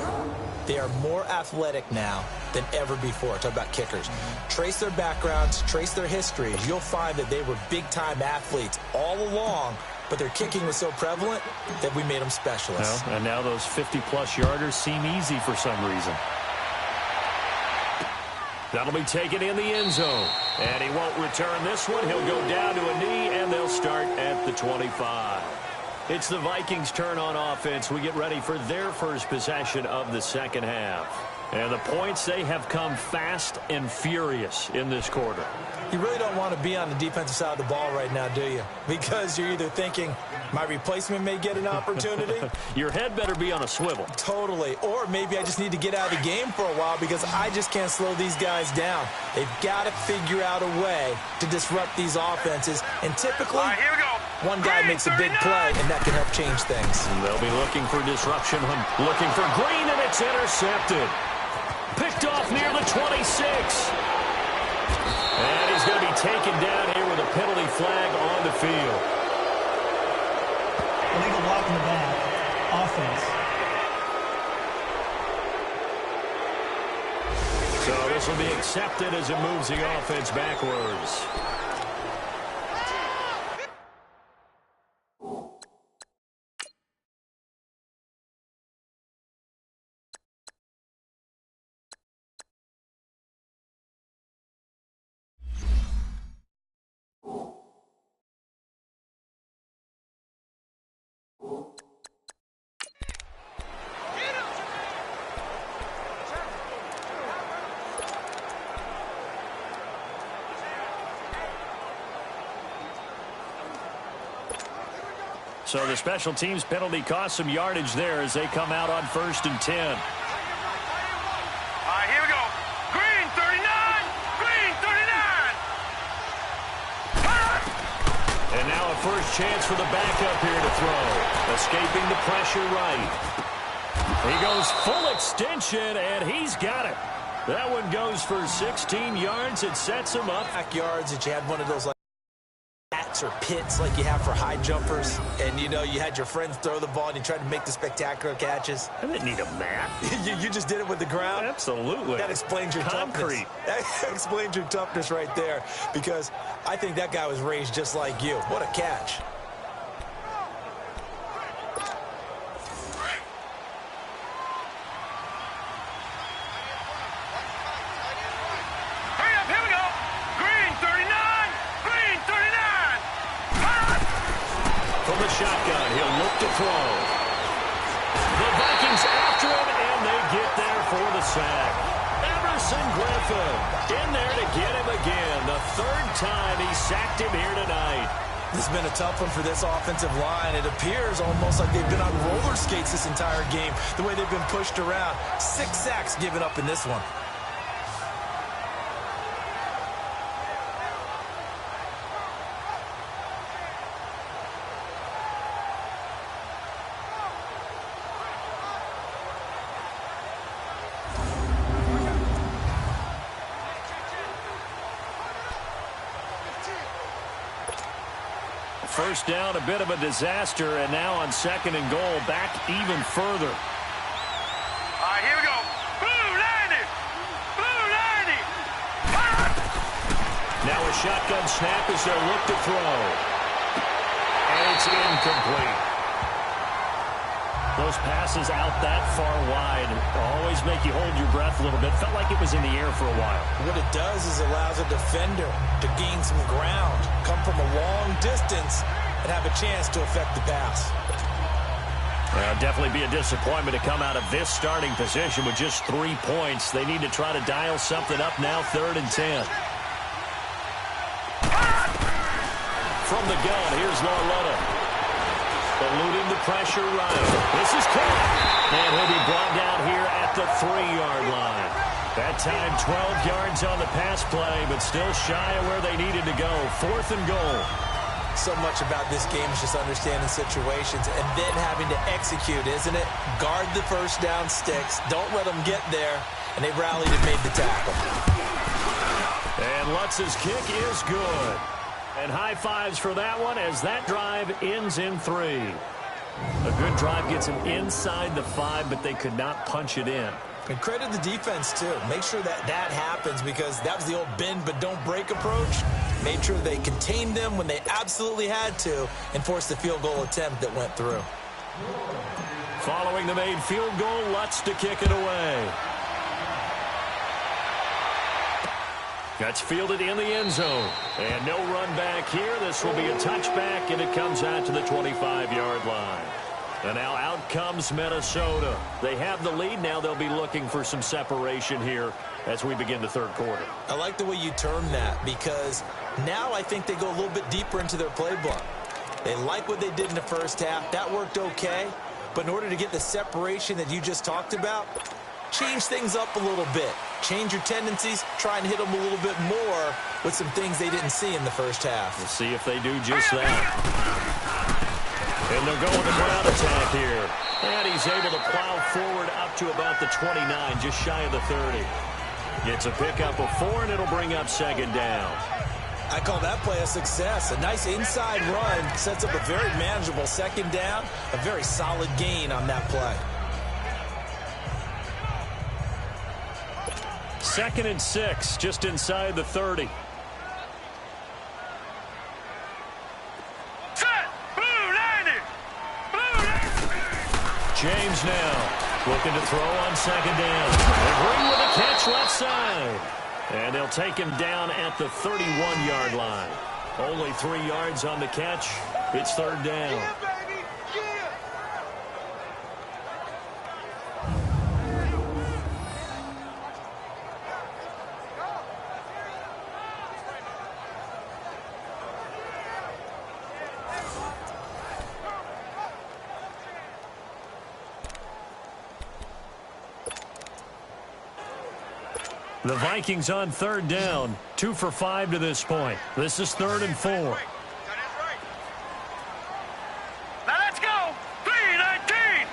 They are more athletic now than ever before. Talk about kickers. Trace their backgrounds, trace their histories. You'll find that they were big-time athletes all along, but their kicking was so prevalent that we made them specialists. Well, and now those 50-plus yarders seem easy for some reason. That'll be taken in the end zone. And he won't return this one. He'll go down to a knee, and they'll start at the 25. It's the Vikings' turn on offense. We get ready for their first possession of the second half. And the points, they have come fast and furious in this quarter. You really don't want to be on the defensive side of the ball right now, do you? Because you're either thinking, my replacement may get an opportunity. Your head better be on a swivel. Totally. Or maybe I just need to get out of the game for a while because I just can't slow these guys down. They've got to figure out a way to disrupt these offenses. And typically, Here we go. one guy makes a big play, and that can help change things. They'll be looking for disruption, looking for Green, and it's intercepted. Picked off near the 26. And he's going to be taken down here with a penalty flag on the field. Illegal block in the back. Offense. So this will be accepted as it moves the offense backwards. So the special teams penalty cost some yardage there as they come out on 1st and 10. All right, here we go. Green, 39. Green, 39. And now a first chance for the backup here to throw. Escaping the pressure right. He goes full extension, and he's got it. That one goes for 16 yards. It sets him up. Back yards that you had one of those like hats or pits like you have for high jumpers, and you know you had your friends throw the ball and you tried to make the spectacular catches. I didn't need a mat. you just did it with the ground. Absolutely. That explains your concrete. Toughness. That explains your toughness right there, because I think that guy was raised just like you. What a catch. Hurry up, here we go. Green, 39. Green, 39. From the shotgun, he'll look to throw. The Vikings after him, and they get there for the sack. Emerson Griffin in there to get him again. The 3rd time he sacked him here tonight. This has been a tough one for this offensive line. It appears almost like they've been on roller skates this entire game, the way they've been pushed around. 6 sacks given up in this one. first down, a bit of a disaster, and now on 2nd and goal, back even further. All right, here we go. Blue 90! Blue 90! Now a shotgun snap as they'll look to throw. And it's incomplete. Those passes out that far wide always make you hold your breath a little bit. Felt like it was in the air for a while. What it does is allows a defender to gain some ground, come from a long distance, and have a chance to affect the pass. Well, definitely be a disappointment to come out of this starting position with just 3 points. They need to try to dial something up now, 3rd and 10. From the gun, here's Larletta. Eluding the pressure right. This is caught. And he'll be brought down here at the 3-yard line. That time 12 yards on the pass play, but still shy of where they needed to go. 4th and goal. So much about this game is just understanding situations and then having to execute, isn't it? Guard the first down sticks. Don't let them get there. And they rallied and made the tackle. And Lutz's kick is good. And high fives for that one as that drive ends in 3. A good drive gets them inside the 5, but they could not punch it in. And credit the defense, too. Make sure that that happens because that was the old bend but don't break approach. Made sure they contained them when they absolutely had to and forced the field goal attempt that went through. Following the made field goal, Lutz to kick it away. That's fielded in the end zone. And no run back here. This will be a touchback, and it comes out to the 25-yard line. And now out comes Minnesota. They have the lead. Now they'll be looking for some separation here as we begin the 3rd quarter. I like the way you term that because now I think they go a little bit deeper into their playbook. They like what they did in the first half. That worked okay. But in order to get the separation that you just talked about, change things up a little bit. Change your tendencies. Try and hit them a little bit more with some things they didn't see in the first half. We'll see if they do just that. And they'll go with the ground attack here. And he's able to plow forward up to about the 29, just shy of the 30. Gets a pickup of 4, and it'll bring up 2nd down. I call that play a success. A nice inside run sets up a very manageable 2nd down. A very solid gain on that play. 2nd and 6, just inside the 30. Set! Blue 90! Blue 90! James now looking to throw on 2nd down. And Green with a catch left side. And they'll take him down at the 31-yard line. Only 3 yards on the catch. It's 3rd down. The Vikings on 3rd down, 2 for 5 to this point. This is 3rd and 4. Now let's go! 3-19!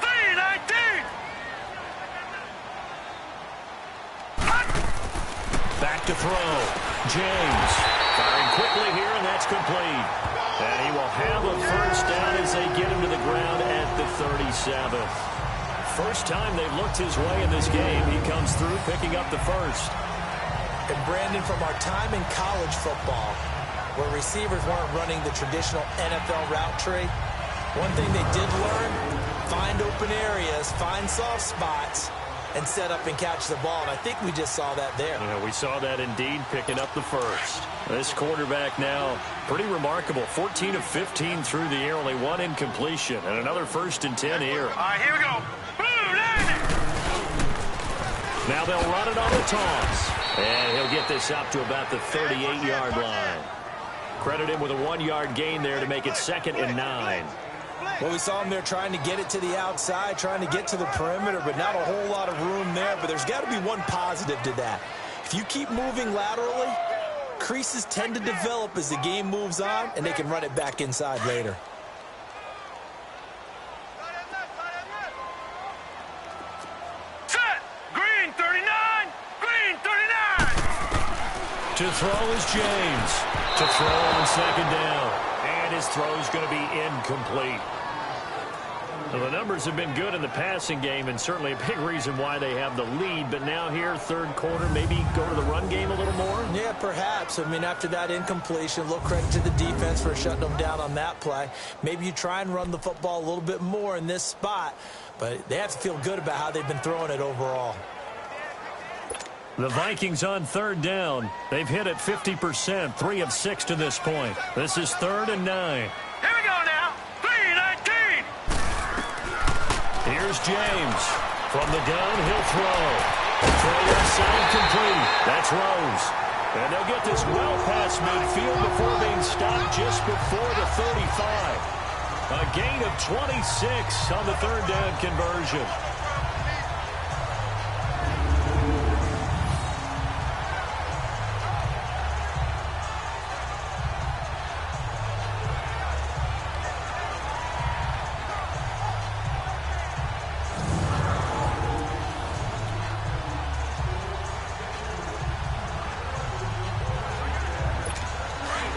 3-19! Back to throw. James firing quickly here, and that's complete. And he will have a first down as they get him to the ground at the 37th. First time they've looked his way in this game. He comes through picking up the first. And Brandon, from our time in college football, where receivers weren't running the traditional NFL route tree, one thing they did learn, find open areas, find soft spots, and set up and catch the ball. And I think we just saw that there. Yeah, we saw that indeed, picking up the first. This quarterback now, pretty remarkable. 14 of 15 through the air, only 1 incompletion, and another 1st and 10 here. All right, here we go. Blue 90! Now they'll run it on the toss. And he'll get this up to about the 38-yard line. Credit him with a 1-yard gain there to make it 2nd and 9. Well, we saw him there trying to get it to the outside, trying to get to the perimeter, but not a whole lot of room there. But there's got to be one positive to that. If you keep moving laterally, creases tend to develop as the game moves on, and they can run it back inside later. Set! Green 39! Green 39! To throw is James. To throw on second down. And his throw is going to be incomplete. Well, the numbers have been good in the passing game, and certainly a big reason why they have the lead. But now here, third quarter, maybe go to the run game a little more? Yeah, perhaps. I mean, after that incompletion, a little credit to the defense for shutting them down on that play. Maybe you try and run the football a little bit more in this spot, but they have to feel good about how they've been throwing it overall. The Vikings on third down. They've hit it 50%, 3 of 6 to this point. This is 3rd and 9. Here we go now. 3-19. Here's James. From the gun, he'll throw. Throw left side complete. That's Rose. And they'll get this well past midfield before being stopped just before the 35. A gain of 26 on the third down conversion.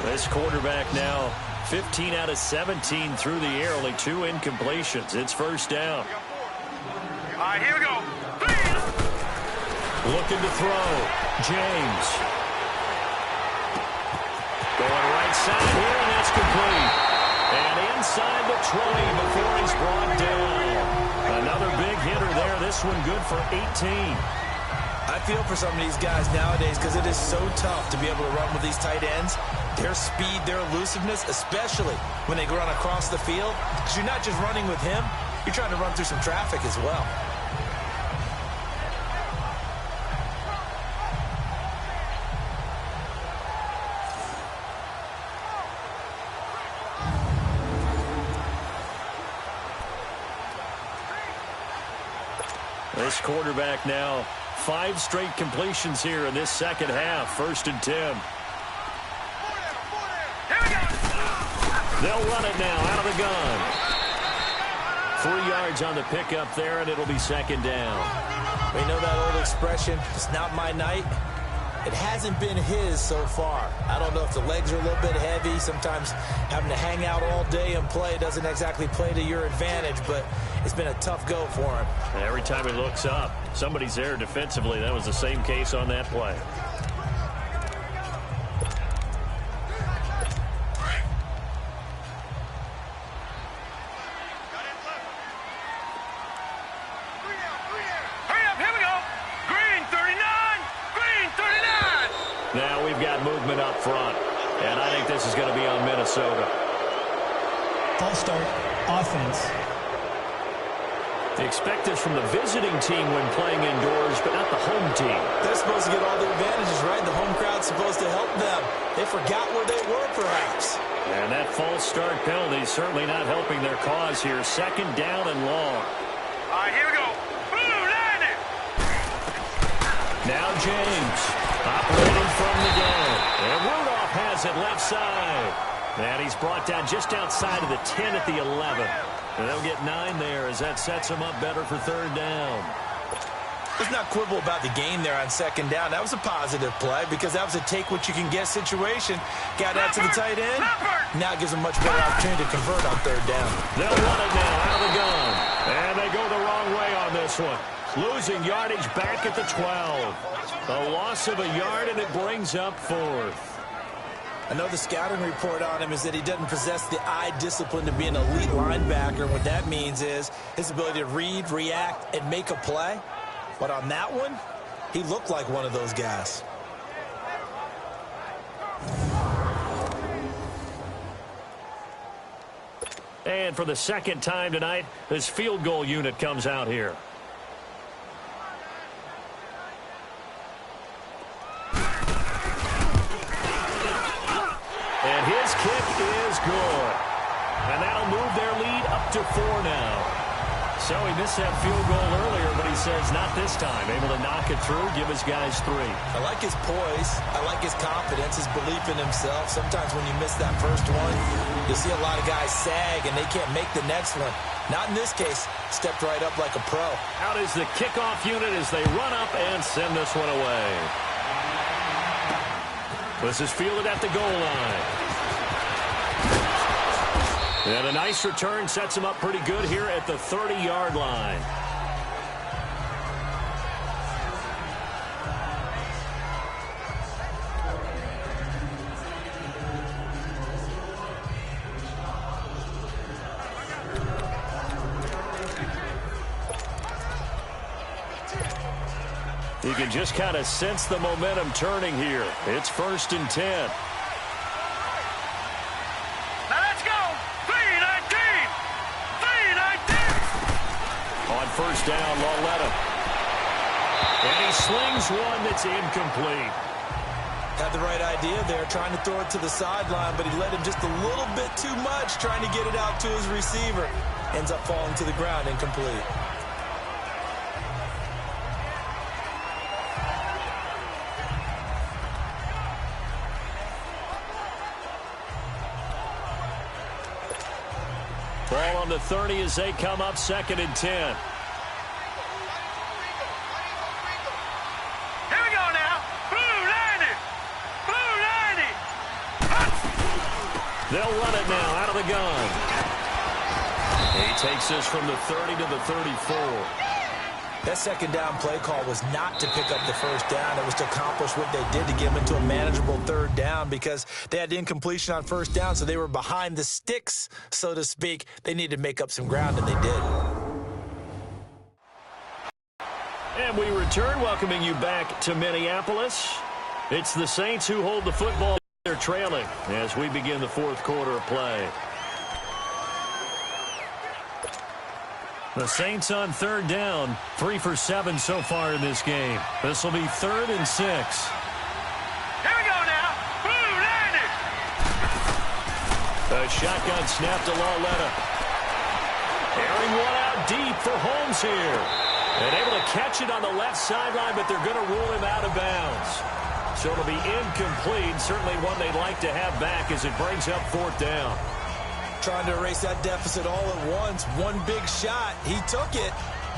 This quarterback now 15 out of 17 through the air, only 2 incompletions. It's first down. All right, here we go. Looking to throw. James. Going right side here, and that's complete. And inside the 20 before he's brought down. Another big hitter there. This one good for 18. I feel for some of these guys nowadays because it is so tough to be able to run with these tight ends. Their speed, their elusiveness, especially when they run across the field. Because you're not just running with him, you're trying to run through some traffic as well. This quarterback now 5 straight completions here in this second half. 1st and 10. They'll run it now out of the gun. 3 yards on the pickup there, and it'll be second down. We know that old expression, it's not my night. It hasn't been his so far. I don't know if the legs are a little bit heavy. Sometimes having to hang out all day and play doesn't exactly play to your advantage, but it's been a tough go for him. And every time he looks up, somebody's there defensively. That was the same case on that play. Now we've got movement up front, and I think this is going to be on Minnesota. False start, offense. They expect this from the visiting team when playing indoors, but not the home team. They're supposed to get all the advantages, right? The home crowd's supposed to help them. They forgot where they were, perhaps. And that false start penalty is certainly not helping their cause here. 2nd down and long. All right, here we go. Blue, landing. Now James operating from the gun. And Rudolph has it left side. And he's brought down just outside of the 10 at the 11. And they'll get 9 there as that sets them up better for 3rd down. Let's not quibble about the game there on 2nd down. That was a positive play because that was a take-what-you-can-get situation. Got out to the tight end. Now it gives them much better opportunity to convert on 3rd down. They'll run it now out of the gun. And they go the wrong way on this one. Losing yardage back at the 12. A loss of a yard, and it brings up 4th. I know the scouting report on him is that he doesn't possess the eye discipline to be an elite linebacker. What that means is his ability to read, react, and make a play. But on that one, he looked like one of those guys. And for the 2nd time tonight, this field goal unit comes out here. And his kick is good. And that'll move their lead up to 4 now. So he missed that field goal earlier, but he says not this time. Able to knock it through, give his guys 3. I like his poise. I like his confidence, his belief in himself. Sometimes when you miss that first one, you see a lot of guys sag and they can't make the next one. Not in this case. Stepped right up like a pro. Out is the kickoff unit as they run up and send this one away. This is fielded at the goal line. And a nice return sets him up pretty good here at the 30-yard line. You can just kind of sense the momentum turning here. It's 1st and 10. Now let's go. 3-19. 3-19. On 1st down, Lauletta. And he slings one that's incomplete. Had the right idea there, trying to throw it to the sideline, but he let him just a little bit too much, trying to get it out to his receiver. Ends up falling to the ground, incomplete. Ball on the 30 as they come up 2nd and 10. Here we go now. Blue 90. Blue 90. They'll run it now out of the gun. He takes this from the 30 to the 34. That 2nd down play call was not to pick up the 1st down. It was to accomplish what they did to get them into a manageable 3rd down because they had incompletion on 1st down, so they were behind the sticks, so to speak. They needed to make up some ground, and they did. And we return, welcoming you back to Minneapolis. It's the Saints who hold the football. They're trailing as we begin the 4th quarter of play. The Saints on 3rd down, 3 for 7 so far in this game. This will be 3rd and 6. Here we go now. Blue 90. A shotgun snap to Lauletta. Airing one out deep for Holmes here. And able to catch it on the left sideline, but they're going to rule him out of bounds. So it'll be incomplete. Certainly one they'd like to have back as it brings up 4th down. Trying to erase that deficit all at once. One big shot. He took it.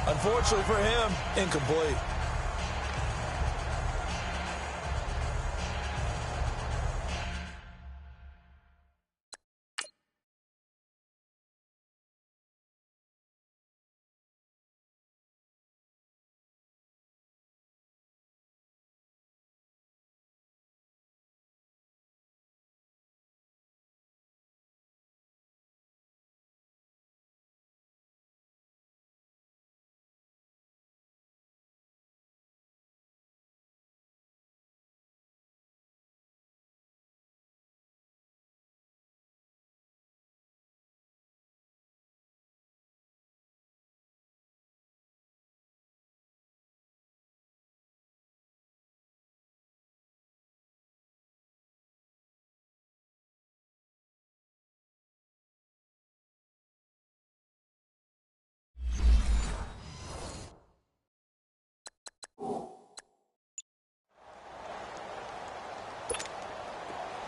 Unfortunately for him, incomplete.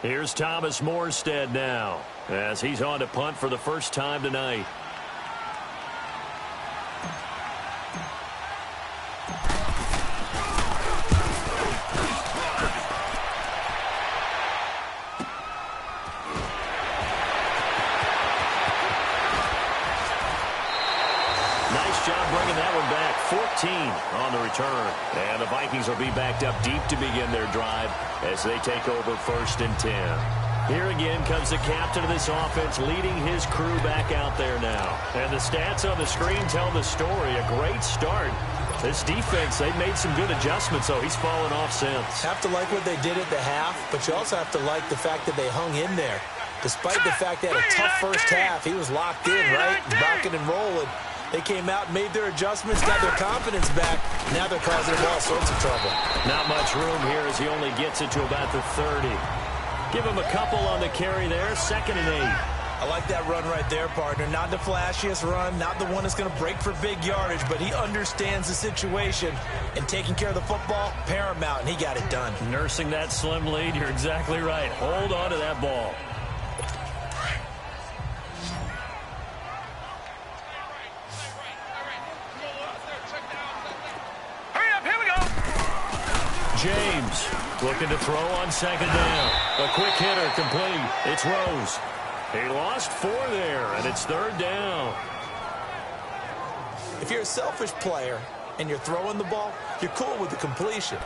Here's Thomas Morstead now as he's on to punt for the first time tonight. Nice job bringing that one back. 14 on the return. And the Vikings will be backed up deep to begin their drive as they take over 1st and 10. Here again comes the captain of this offense leading his crew back out there now. And the stats on the screen tell the story. A great start. This defense, they've made some good adjustments, though. He's fallen off since. Have to like what they did at the half, but you also have to like the fact that they hung in there. Despite the fact they had a tough first half, he was locked in, right? Rocking and rolling. They came out, made their adjustments, got their confidence back. Now they're causing him all sorts of trouble. Not much room here as he only gets it to about the 30. Give him a couple on the carry there. 2nd and 8. I like that run right there, partner. Not the flashiest run, not the one that's going to break for big yardage, but he understands the situation, and taking care of the football, paramount, and he got it done. Nursing that slim lead, you're exactly right. Hold on to that ball. Hurry up, here we go. James Looking to throw on second down. A quick hitter complete. It's Rose. He lost 4 there, and it's third down. If you're a selfish player and you're throwing the ball, you're cool with the completion.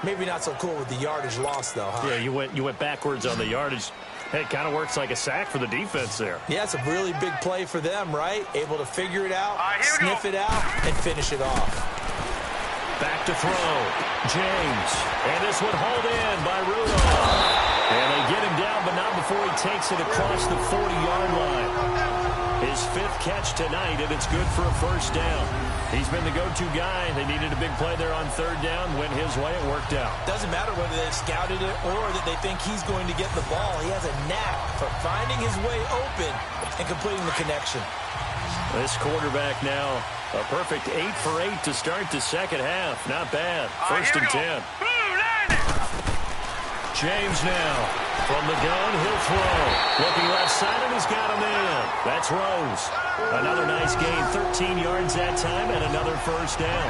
Maybe not so cool with the yardage loss, though, huh? Yeah, you went backwards on the yardage. Hey, it kind of works like a sack for the defense there. Yeah, it's a really big play for them, right? Able to figure it out, sniff it out, and finish it off. Back to throw. James. And this one hauled in by Rudolph. And they get him down, but not before he takes it across the 40-yard line. His 5th catch tonight, and it's good for a first down. He's been the go-to guy. They needed a big play there on third down. Went his way. It worked out. Doesn't matter whether they've scouted it or that they think he's going to get the ball. He has a knack for finding his way open and completing the connection. This quarterback now, a perfect 8 for 8 to start the second half. Not bad. First and 10. James now. From the gun, he'll throw. Looking left side, and he's got a man. That's Rose. Another nice gain, 13 yards that time, and another first down.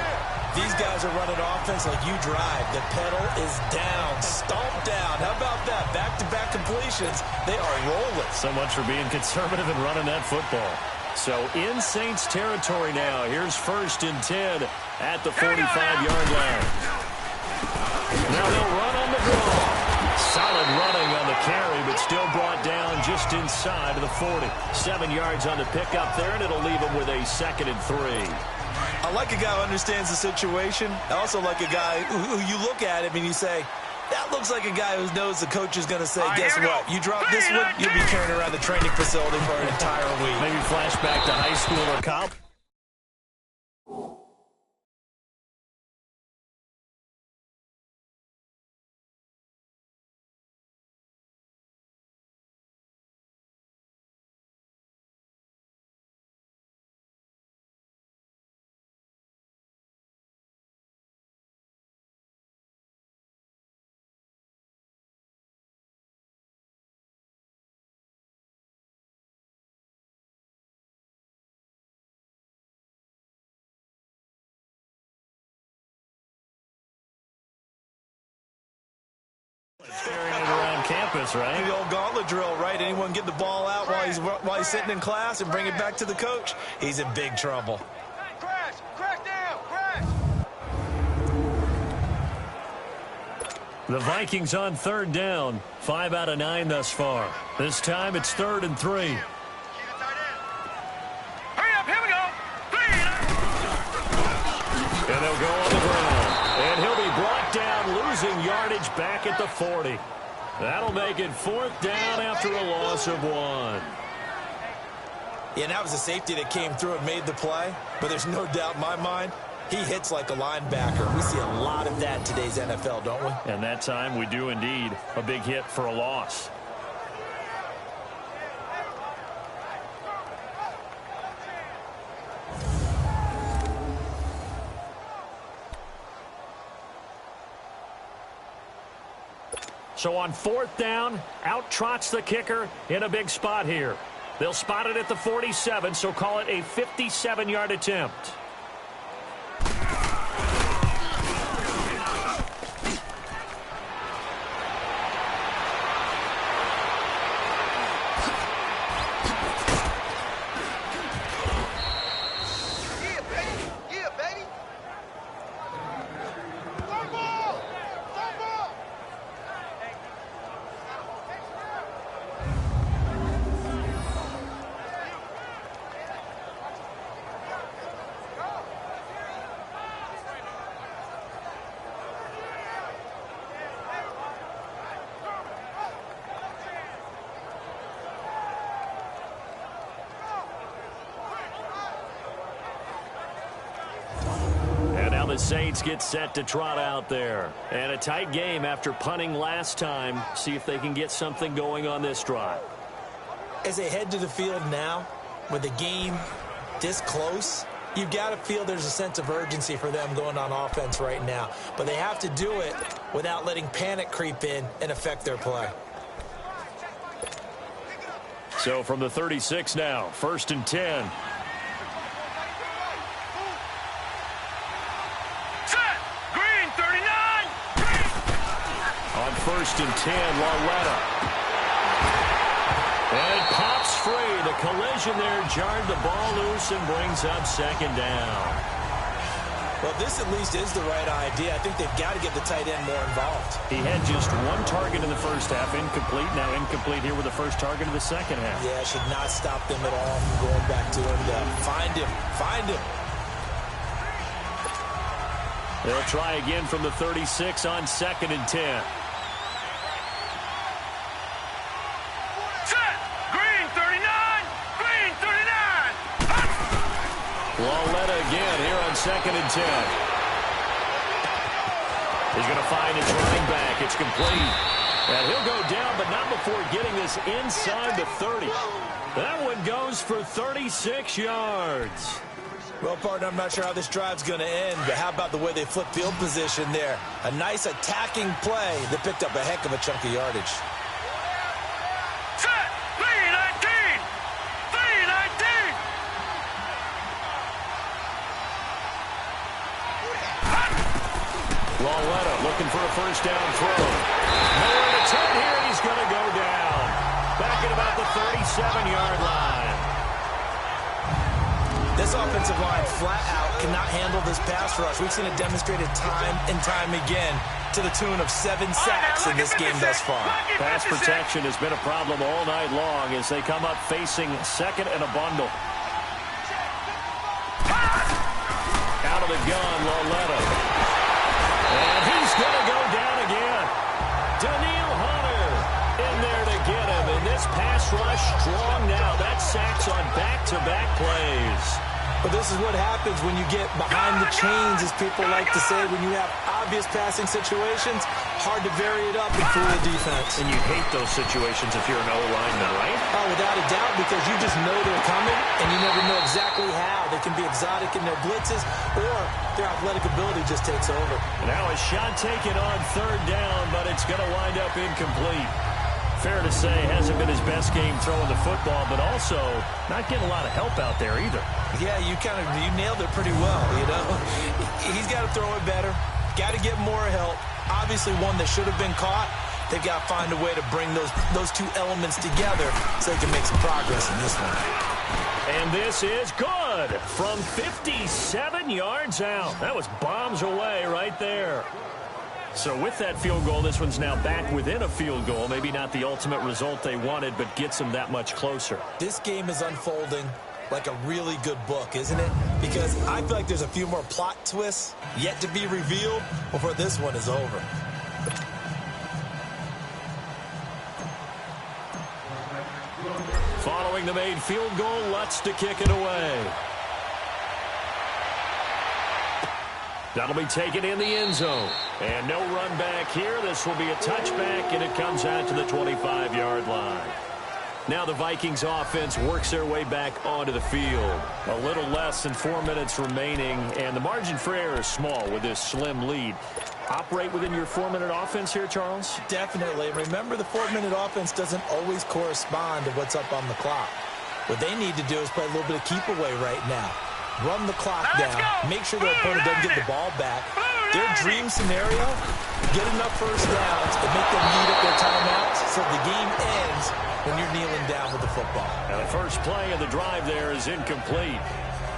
These guys are running offense like you drive. The pedal is down, stomped down. How about that? Back-to-back completions. They are rolling. So much for being conservative and running that football. So in Saints territory now. Here's first and 10 at the 45-yard line. Now they'll run on the draw. Solid running on the carry, but still brought down just inside of the 40. 7 yards on the pickup there, and it'll leave him with a 2nd and 3. I like a guy who understands the situation. I also like a guy who you look at him and you say, that looks like a guy who knows the coach is going to say, guess what? You drop this one, you'll be carrying around the training facility for an entire week. Maybe flashback to high school or college. Carrying it around campus, right? The old gauntlet drill, right? Anyone get the ball out while he's sitting in class and bring it back to the coach, he's in big trouble. Crash down, crash. The Vikings on third down. 5 out of 9 thus far. This time it's 3rd and 3. Hurry up, here we go. 3. And they'll go on the ground. And he'll be brought down, losing yardage back at the 40. That'll make it 4th down after a loss of 1. Yeah, and that was a safety that came through and made the play. But there's no doubt in my mind, he hits like a linebacker. We see a lot of that in today's NFL, don't we? And that time we do indeed. A big hit for a loss. So on 4th down, out trots the kicker in a big spot here. They'll spot it at the 47, so call it a 57-yard attempt. The Saints get set to trot out there. And a tight game after punting last time. See if they can get something going on this drive. As they head to the field now, with the game this close, you've got to feel there's a sense of urgency for them going on offense right now. But they have to do it without letting panic creep in and affect their play. So from the 36 now, 1st and 10. 1st and 10. Lauletta. And it pops free. The collision there jarred the ball loose and brings up 2nd down. Well, this at least is the right idea. I think they've got to get the tight end more involved. He had just 1 target in the first half, incomplete. Now incomplete here with the first target of the second half. Yeah, should not stop them at all from going back to him. Find him. Find him. They'll try again from the 36 on 2nd and 10. Set. Green 39. Green 39. Lauletta again here on 2nd and 10. He's going to find his running back. It's complete. And he'll go down, but not before getting this inside the 30. That one goes for 36 yards. Well, partner, I'm not sure how this drive's going to end, but how about the way they flip field position there? A nice attacking play that picked up a heck of a chunk of yardage. Set. 319. 319. Lauletta looking for a first down throw. Nowhere to turn here, and he's going to go down. Back at about the 37-yard line. This offensive line flat out cannot handle this pass rush. We've seen it demonstrated time and time again to the tune of 7 sacks in this game thus far. Pass protection has been a problem all night long as they come up facing 2nd and a bundle. Out of the gun, Lauletta. And he's going to go down again. Daniil Hunter in there to get him. And this pass rush strong now. That sacks on back-to-back plays. But this is what happens when you get behind the chains, as people like to say. When you have obvious passing situations, hard to vary it up and fool the defense. And you hate those situations if you're an O-lineman, right? Oh, without a doubt, because you just know they're coming, and you never know exactly how. They can be exotic in their blitzes, or their athletic ability just takes over. Now a shot taken on 3rd down, but it's going to wind up incomplete. Fair to say, hasn't been his best game throwing the football, but also not getting a lot of help out there either. Yeah, you nailed it pretty well, you know. He's got to throw it better, got to get more help. Obviously one that should have been caught. They've got to find a way to bring those two elements together so they can make some progress in this one. And this is good from 57 yards out. That was bombs away right there. So with that field goal, this one's now back within a field goal. Maybe not the ultimate result they wanted, but gets them that much closer. This game is unfolding like a really good book, isn't it? Because I feel like there's a few more plot twists yet to be revealed before this one is over. Following the made field goal, Lutz to kick it away. That'll be taken in the end zone. And no run back here. This will be a touchback, and it comes out to the 25-yard line. Now the Vikings offense works their way back onto the field. A little less than 4 minutes remaining, and the margin for error is small with this slim lead. Operate within your 4-minute offense here, Charles? Definitely. Remember, the 4-minute offense doesn't always correspond to what's up on the clock. What they need to do is play a little bit of keep away right now. Run the clock down. Make sure their opponent doesn't get the ball back. Their dream scenario, get enough first downs and make them eat up their timeouts so the game ends when you're kneeling down with the football. Now the first play of the drive there is incomplete.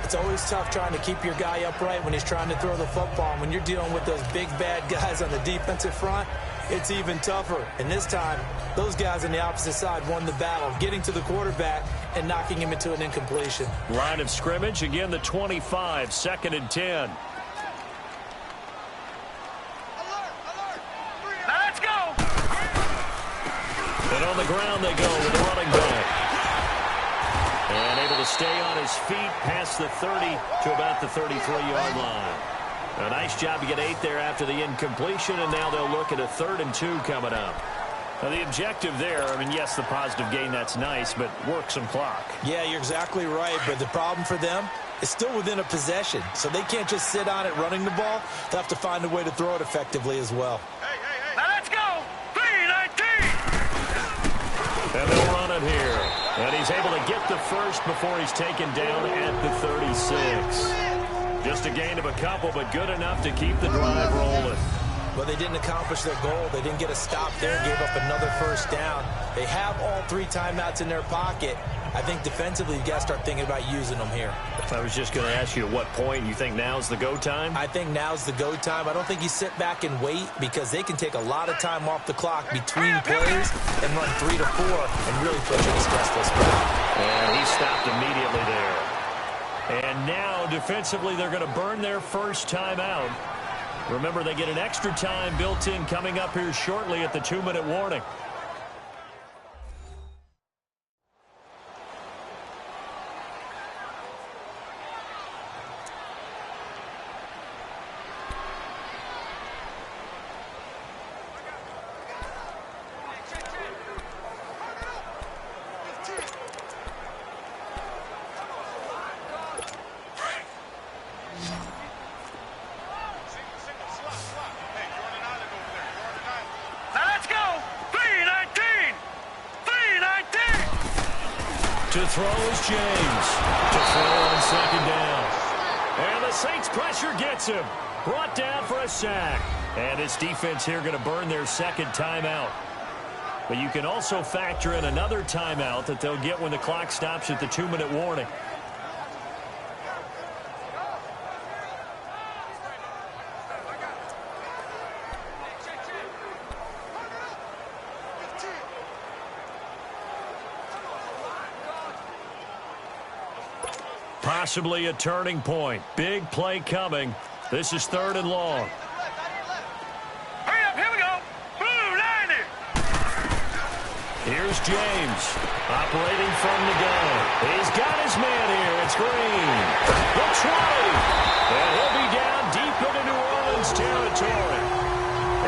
It's always tough trying to keep your guy upright when he's trying to throw the football. When you're dealing with those big, bad guys on the defensive front, it's even tougher. And this time, those guys on the opposite side won the battle, getting to the quarterback and knocking him into an incompletion. Line of scrimmage, again the 25, 2nd and 10. Let's go. And on the ground they go with the running back. And able to stay on his feet past the 30 to about the 33-yard line. A nice job to get 8 there after the incompletion, and now they'll look at a 3rd and 2 coming up. Now the objective there, I mean, yes, the positive gain, that's nice, but work some clock. Yeah, you're exactly right, but the problem for them is still within a possession, so they can't just sit on it running the ball. They'll have to find a way to throw it effectively as well. Now let's go. 319. And they'll run it here. And he's able to get the first before he's taken down at the 36. Just a gain of a couple, but good enough to keep the drive rolling. Well, they didn't accomplish their goal. They didn't get a stop there and gave up another first down. They have all 3 timeouts in their pocket. I think defensively, you've got to start thinking about using them here. I was just going to ask you at what point you think now's the go time? I think now's the go time. I don't think you sit back and wait because they can take a lot of time off the clock between plays and run 3 to 4 and really put you in a stressful spot. And he stopped immediately there. And now, defensively, they're going to burn their first timeout. Remember, they get an extra time built in coming up here shortly at the 2-minute warning. To throw is James. To throw on second down. And the Saints pressure gets him. Brought down for a sack. And his defense here going to burn their second timeout. But you can also factor in another timeout that they'll get when the clock stops at the 2-minute warning. Possibly a turning point. Big play coming. This is 3rd and long. Hurry up, here we go. Blue 90. Here's James. Operating from the gun. He's got his man here. It's Green. The 20. And he'll be down deep into New Orleans territory.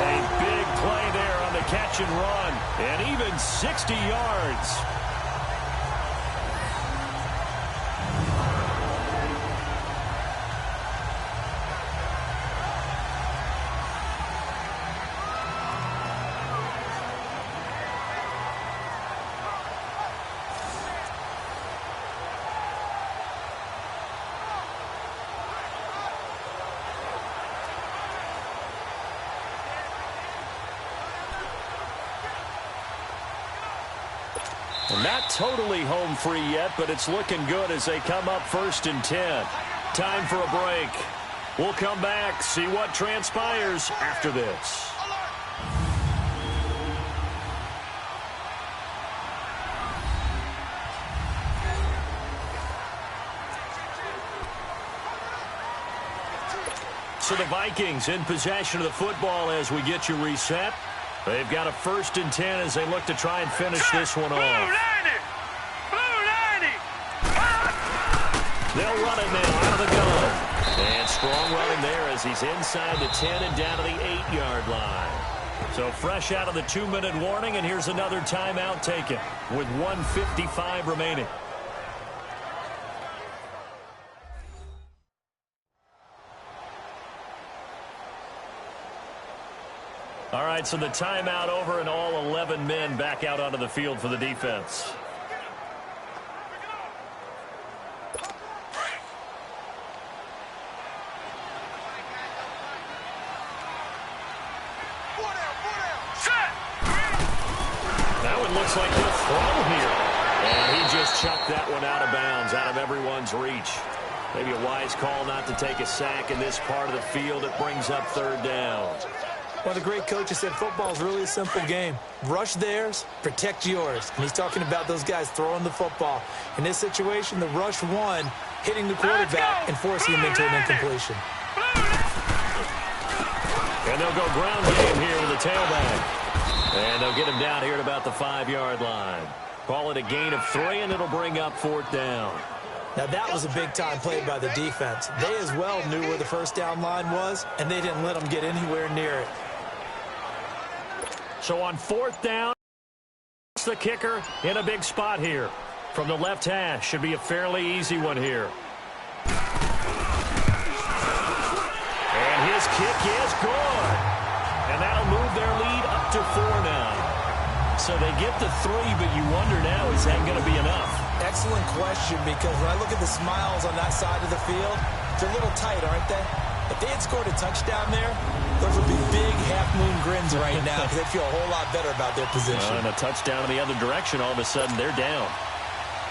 A big play there on the catch and run. And even 60 yards. Not totally home free yet, but it's looking good as they come up 1st and 10. Time for a break. We'll come back, see what transpires after this. So the Vikings in possession of the football as we get you reset. They've got a 1st and 10 as they look to try and finish this one off. They'll run it now out of the gun. And strong running there as he's inside the 10 and down to the 8-yard line. So fresh out of the 2-minute warning, and here's another timeout taken with 1:55 remaining. All right, so the timeout over and all 11 men back out onto the field for the defense. That one looks like he'll throw here. And he just chucked that one out of bounds, out of everyone's reach. Maybe a wise call not to take a sack in this part of the field. It brings up 3rd down. One of the great coaches said football is really a simple game. Rush theirs, protect yours. And he's talking about those guys throwing the football. In this situation, the rush one, hitting the quarterback and forcing him into an incompletion. And they'll go ground game here with the tailback. And they'll get him down here at about the 5-yard line. Call it a gain of 3, and it'll bring up 4th down. Now, that was a big-time play by the defense. They as well knew where the 1st down line was, and they didn't let them get anywhere near it. So on 4th down, the kicker in a big spot here. From the left hash, should be a fairly easy one here. And his kick is good. And that'll move their lead up to 4 now. So they get the 3, but you wonder now, is that going to be enough? Excellent question, because when I look at the smiles on that side of the field, they're a little tight, aren't they? If they had scored a touchdown there, those would be big half-moon grins right now because they feel a whole lot better about their position. And a touchdown in the other direction, all of a sudden they're down.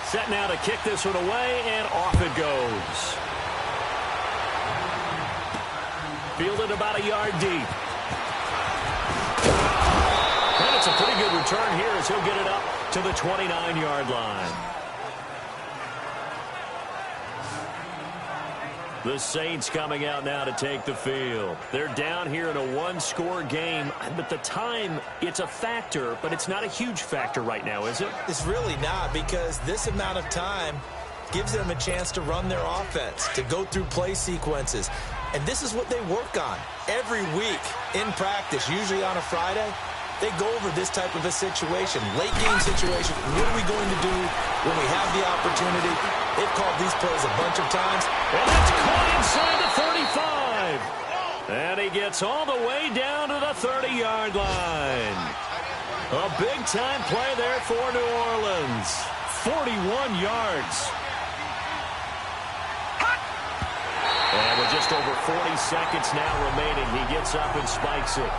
Set now to kick this one away, and off it goes. Fielded about a yard deep. And it's a pretty good return here as he'll get it up to the 29-yard line. The Saints coming out now to take the field. They're down here in a one-score game, but the time, it's a factor, but it's not a huge factor right now, is it? It's really not, because this amount of time gives them a chance to run their offense, to go through play sequences. And this is what they work on every week in practice, usually on a Friday. They go over this type of a situation, late game situation. What are we going to do when we have the opportunity? They've called these plays a bunch of times. And it's caught inside the 35. And he gets all the way down to the 30-yard line. A big-time play there for New Orleans. 41 yards. And with just over 40 seconds now remaining, he gets up and spikes it.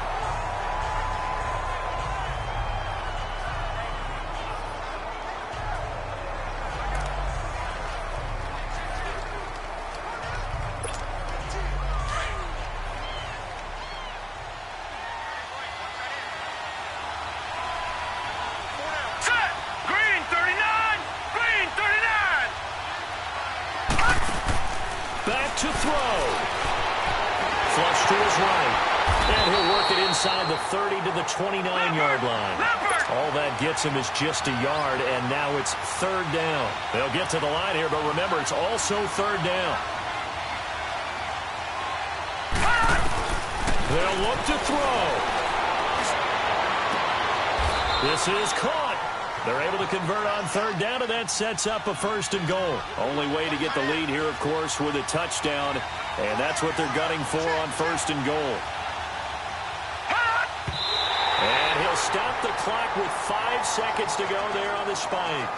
To throw. Flush to his right. And he'll work it inside the 30 to the 29-yard line. All that gets him is just a yard, and now it's third down. They'll get to the line here, but remember, it's also third down. They'll look to throw. This is caught. They're able to convert on third down, and that sets up a first and goal. Only way to get the lead here, of course, with a touchdown, and that's what they're gunning for on first and goal. And he'll stop the clock with 5 seconds to go there on the spike.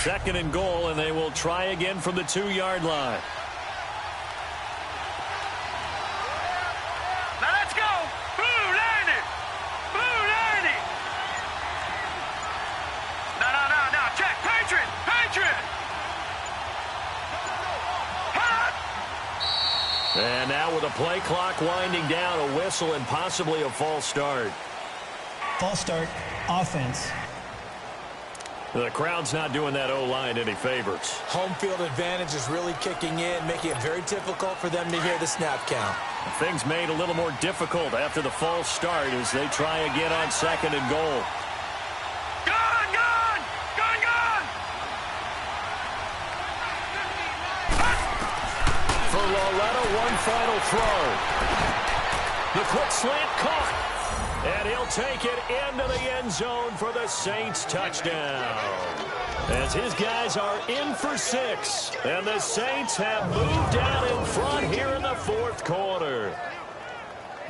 Second and goal, and they will try again from the 2-yard line. Now let's go. Blue 90. Blue 90. No. Check. Patriot. Hot. And now with a play clock winding down, a whistle and possibly a false start. False start, offense. The crowd's not doing that O-line any favors. Home field advantage is really kicking in, making it very difficult for them to hear the snap count. Things made a little more difficult after the false start as they try again on second and goal. Gun. For Loretta, one final throw. The quick slant caught. And he'll take it into the end zone for the Saints touchdown. As his guys are in for 6. And the Saints have moved out in front here in the fourth quarter.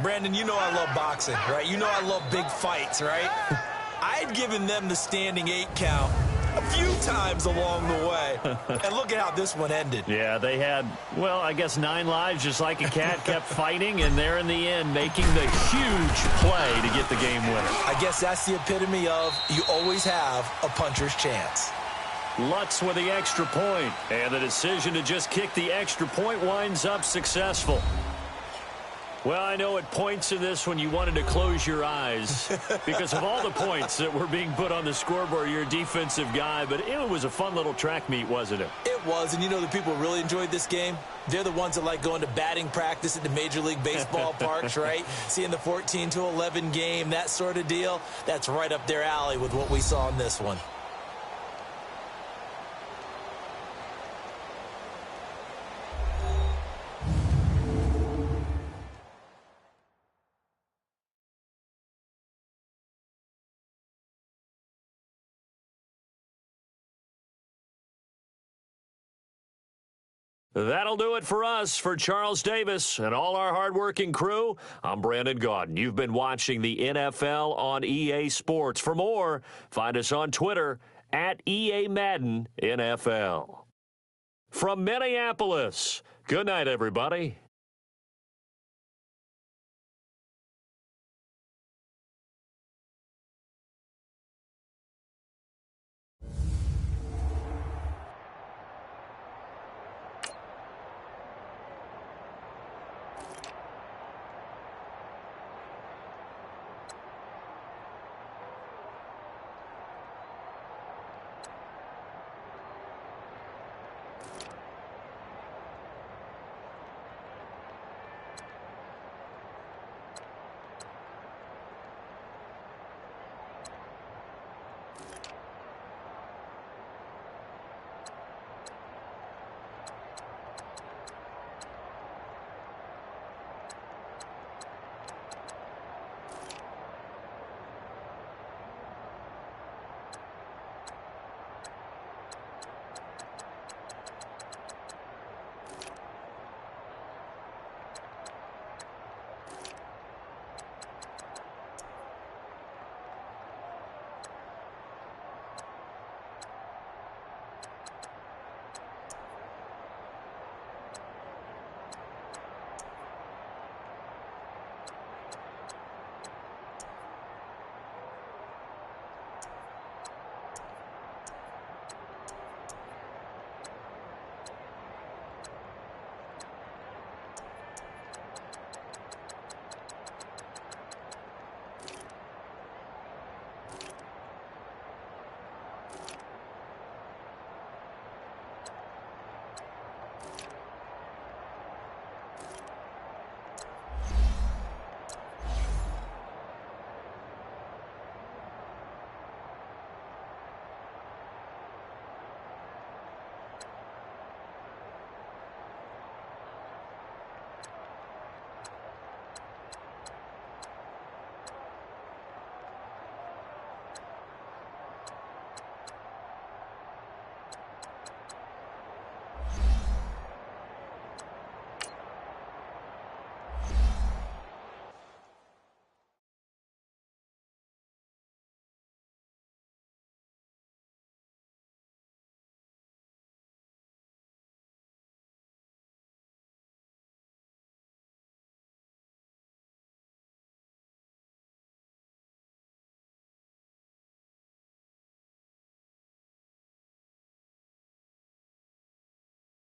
Brandon, you know I love boxing, right? You know I love big fights, right? I had given them the standing 8 count a few times along the way. And look at how this one ended. Yeah, they had, well, I guess 9 lives, just like a cat, kept fighting, and they're in the end making the huge play to get the game winner. I guess that's the epitome of you always have a puncher's chance. Lutz with the extra point, and the decision to just kick the extra point winds up successful. Well, I know at points in this when you wanted to close your eyes because of all the points that were being put on the scoreboard. You're a defensive guy, but it was a fun little track meet, wasn't it? It was, and you know the people really enjoyed this game? They're the ones that like going to batting practice at the Major League Baseball parks, right? Seeing the 14-11 game, that sort of deal. That's right up their alley with what we saw in this one. That'll do it for us. For Charles Davis and all our hardworking crew, I'm Brandon Gaudin. You've been watching the NFL on EA Sports. For more, find us on Twitter at EA Madden NFL. From Minneapolis, good night, everybody.